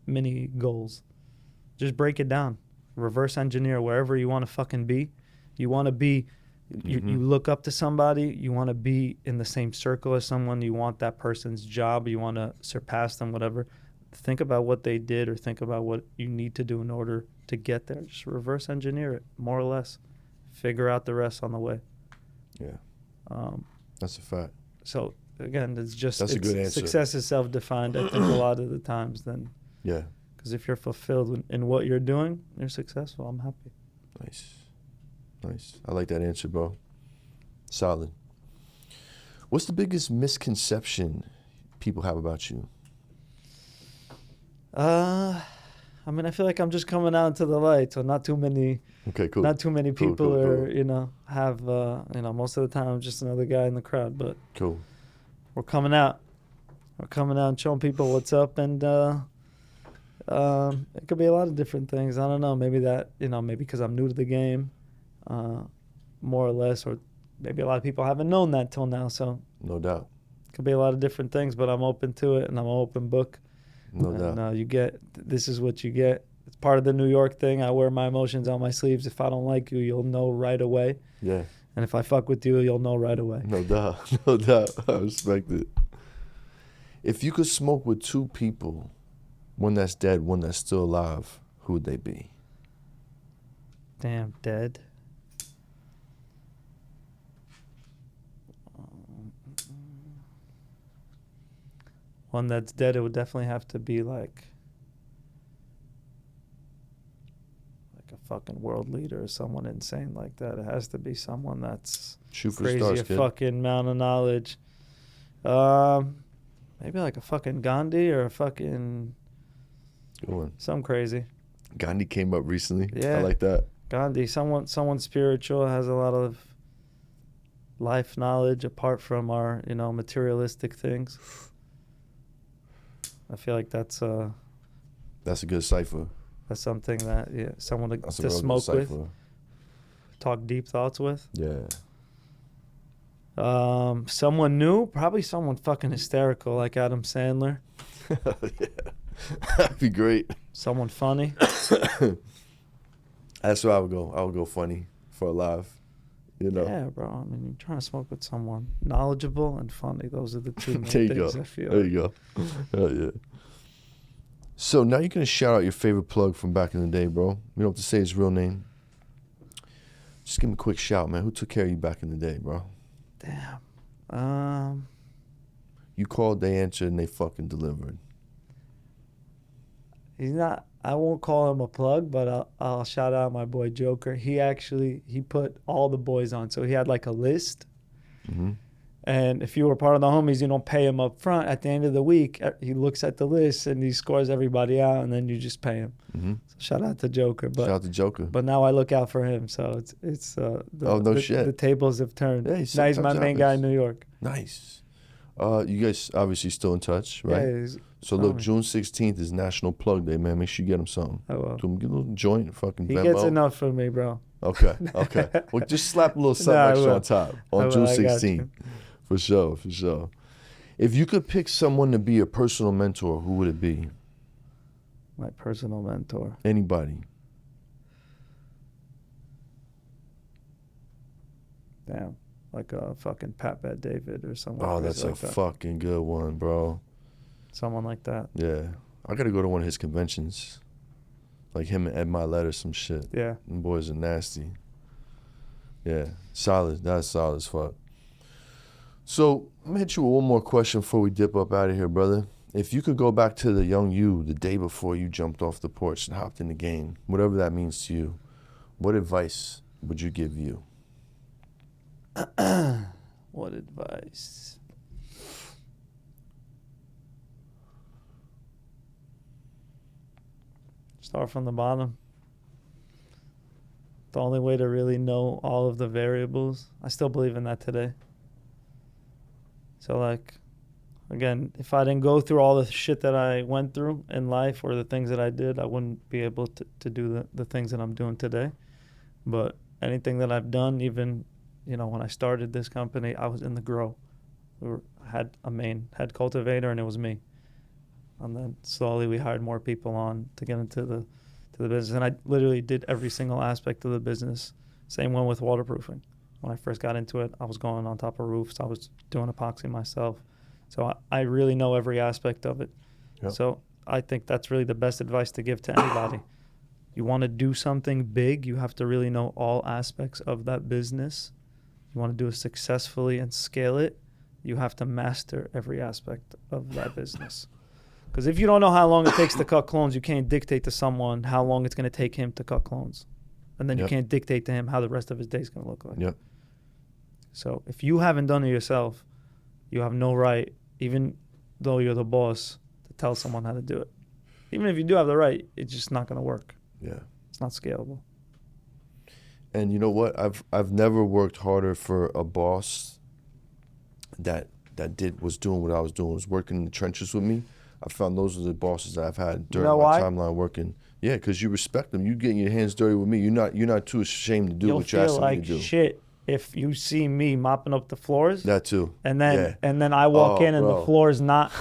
goals. Just break it down. Reverse engineer wherever you want to fucking be. You want to be, you look up to somebody, you want to be in the same circle as someone, you want that person's job, you want to surpass them, whatever. Think about what they did or think about what you need to do in order to get there. Just reverse engineer it, more or less. Figure out the rest on the way. Yeah. That's a fact. So, again, that's a good answer. Success is self-defined, I think, a lot of the times then. Yeah. Because if you're fulfilled in what you're doing, you're successful. I'm happy. Nice. I like that answer, bro. Solid. What's the biggest misconception people have about you? I mean, I feel like I'm just coming out into the light, so not too many. Okay, cool. Not too many people Cool. are, have, most of the time I'm just another guy in the crowd. But Cool. we're coming out. We're coming out and showing people what's up, and it could be a lot of different things. I don't know. Maybe that, maybe because I'm new to the game, more or less, or maybe a lot of people haven't known that till now. So No doubt. it could be a lot of different things, but I'm open to it, and I'm an open book. No doubt. This is what you get. It's part of the New York thing. I wear my emotions on my sleeves. If I don't like you, you'll know right away. Yeah. And if I fuck with you, you'll know right away. No doubt. No doubt. I respect it. If you could smoke with two people, one that's dead, one that's still alive, who would they be? Damn, dead. One that's dead, it would definitely have to be like a fucking world leader or someone insane like that. It has to be someone that's Shoot for crazy, stars, a kid. fucking amount of knowledge. Maybe like a fucking Gandhi or a fucking Good one. something crazy. Gandhi came up recently. Yeah. I like that. Gandhi, someone spiritual, has a lot of life knowledge apart from our, materialistic things. I feel like that's a good cipher. That's something that someone That's to a real good smoke with, cipher. talk deep thoughts with. Yeah. Someone new, probably someone fucking hysterical like Adam Sandler. Yeah. That'd be great. Someone funny. That's where I would go. I would go funny for alive. Yeah, bro. I mean, you're trying to smoke with someone knowledgeable and funny. Those are the two main There you things go. I feel. There you go. Hell yeah. So now you're going to shout out your favorite plug from back in the day, bro. You don't have to say his real name. Just give him a quick shout, man. Who took care of you back in the day, bro? Damn. You called, they answered, and they fucking delivered. He's not. I won't call him a plug, but I'll shout out my boy Joker. He put all the boys on. So he had like a list, Mm-hmm. And if you were part of the homies, you don't pay him up front. At the end of the week, he looks at the list and he scores everybody out, and then you just pay him. Mm-hmm. So shout out to Joker. But, Shout out to Joker. But now I look out for him. So it's shit. The tables have turned. Yeah, now he's my main guy in New York. Nice. You guys obviously still in touch, right? Yeah, so look, June 16th is National Plug Day, man. Make sure you get him something. I will. Get a little joint, fucking He Venmo. gets enough from me, bro. Okay. Well, just slap a little something extra on top on June 16th. For sure. If you could pick someone to be your personal mentor, who would it be? My personal mentor. Anybody. Damn. Like a fucking Pat Bet David or someone. Oh, that's like a fucking good one, bro. Someone like that. Yeah. I got to go to one of his conventions. Like him and Ed Milet or some shit. Yeah. Them boys are nasty. Yeah. Solid. That's solid as fuck. So, I'm going to hit you with one more question before we dip up out of here, brother. If you could go back to the young you, the day before you jumped off the porch and hopped in the game, whatever that means to you, what advice would you give you? What advice? Start from the bottom. The only way to really know all of the variables, I still believe in that today. So like, again, if I didn't go through all the shit that I went through in life or the things that I did, I wouldn't be able to do the things that I'm doing today. But anything that I've done, even, when I started this company, I was in the grow. Had a main head cultivator, and it was me. And then slowly we hired more people on to get into the business. And I literally did every single aspect of the business. Same one with waterproofing. When I first got into it, I was going on top of roofs. I was doing epoxy myself. So I really know every aspect of it. Yep. So I think that's really the best advice to give to anybody. You want to do something big, you have to really know all aspects of that business. You want to do it successfully and scale it, you have to master every aspect of that business. Because if you don't know how long it takes to cut clones, you can't dictate to someone how long it's going to take him to cut clones. And then you can't dictate to him how the rest of his day is going to look like. Yep. So if you haven't done it yourself, you have no right, even though you're the boss, to tell someone how to do it. Even if you do have the right, it's just not going to work. Yeah. It's not scalable. And you know what? I've never worked harder for a boss that was doing what I was doing, was working in the trenches with me. I found those are the bosses that I've had during my timeline working. Yeah, because you respect them. You getting your hands dirty with me. You're not too ashamed to do what you're asking me to do. You'll feel like shit if you see me mopping up the floors. That too. And then I walk in and the floor's not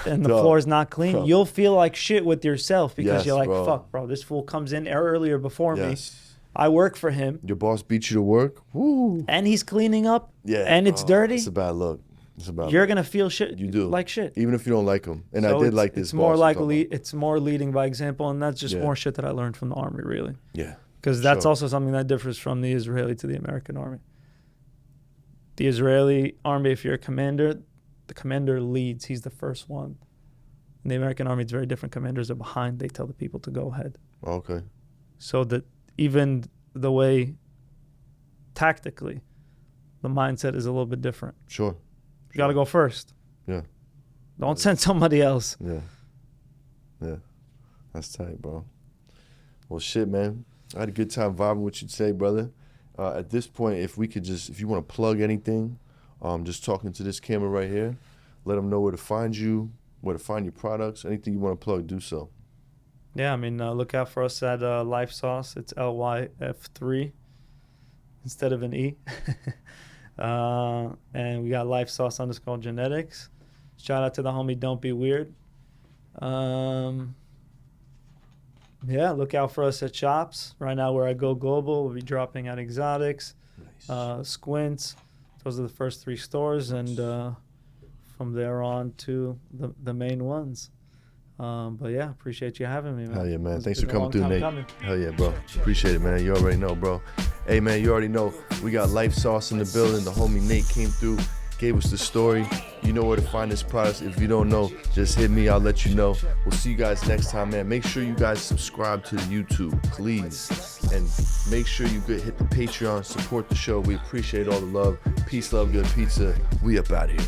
clean. Bro. You'll feel like shit with yourself because you're like, fuck, bro, this fool comes in earlier before me. I work for him. Your boss beat you to work. Woo. And he's cleaning up. Yeah. And it's dirty. It's a bad look. You're gonna feel shit. You do like shit, even if you don't like him. And so I did like this. It's more like it's more leading by example, and that's just more shit that I learned from the army, really. Yeah, because that's also something that differs from the Israeli to the American army. The Israeli army, if you're a commander, the commander leads. He's the first one. In the American army, it's very different. Commanders are behind. They tell the people to go ahead. Okay. So that even the way tactically, the mindset is a little bit different. Sure. You got to go first. Yeah. Don't send somebody else. Yeah. Yeah. That's tight, bro. Well, shit, man. I had a good time vibing with you today, brother. At this point, if you want to plug anything, just talking to this camera right here, let them know where to find you, where to find your products, anything you want to plug, do so. Yeah, I mean, look out for us at Lyfe Sauce. It's LYF3 instead of an E. And we got LyfeSauce _genetics. Shout out to the homie Don't Be Weird. Yeah, look out for us at shops. Right now where I go global, we'll be dropping at Exotics, Squints. Those are the first 3 stores, and from there on to the main ones. But yeah, appreciate you having me, man. Hell yeah, man. Thanks for coming through, Nate. Hell yeah, bro. Appreciate it, man. You already know, bro. Hey, man, you already know. We got Lyfe Sauce in the building. The homie Nate came through, gave us the story. You know where to find this product. If you don't know, just hit me. I'll let you know. We'll see you guys next time, man. Make sure you guys subscribe to the YouTube, please. And make sure you hit the Patreon, support the show. We appreciate all the love. Peace, love, good pizza. We up out here.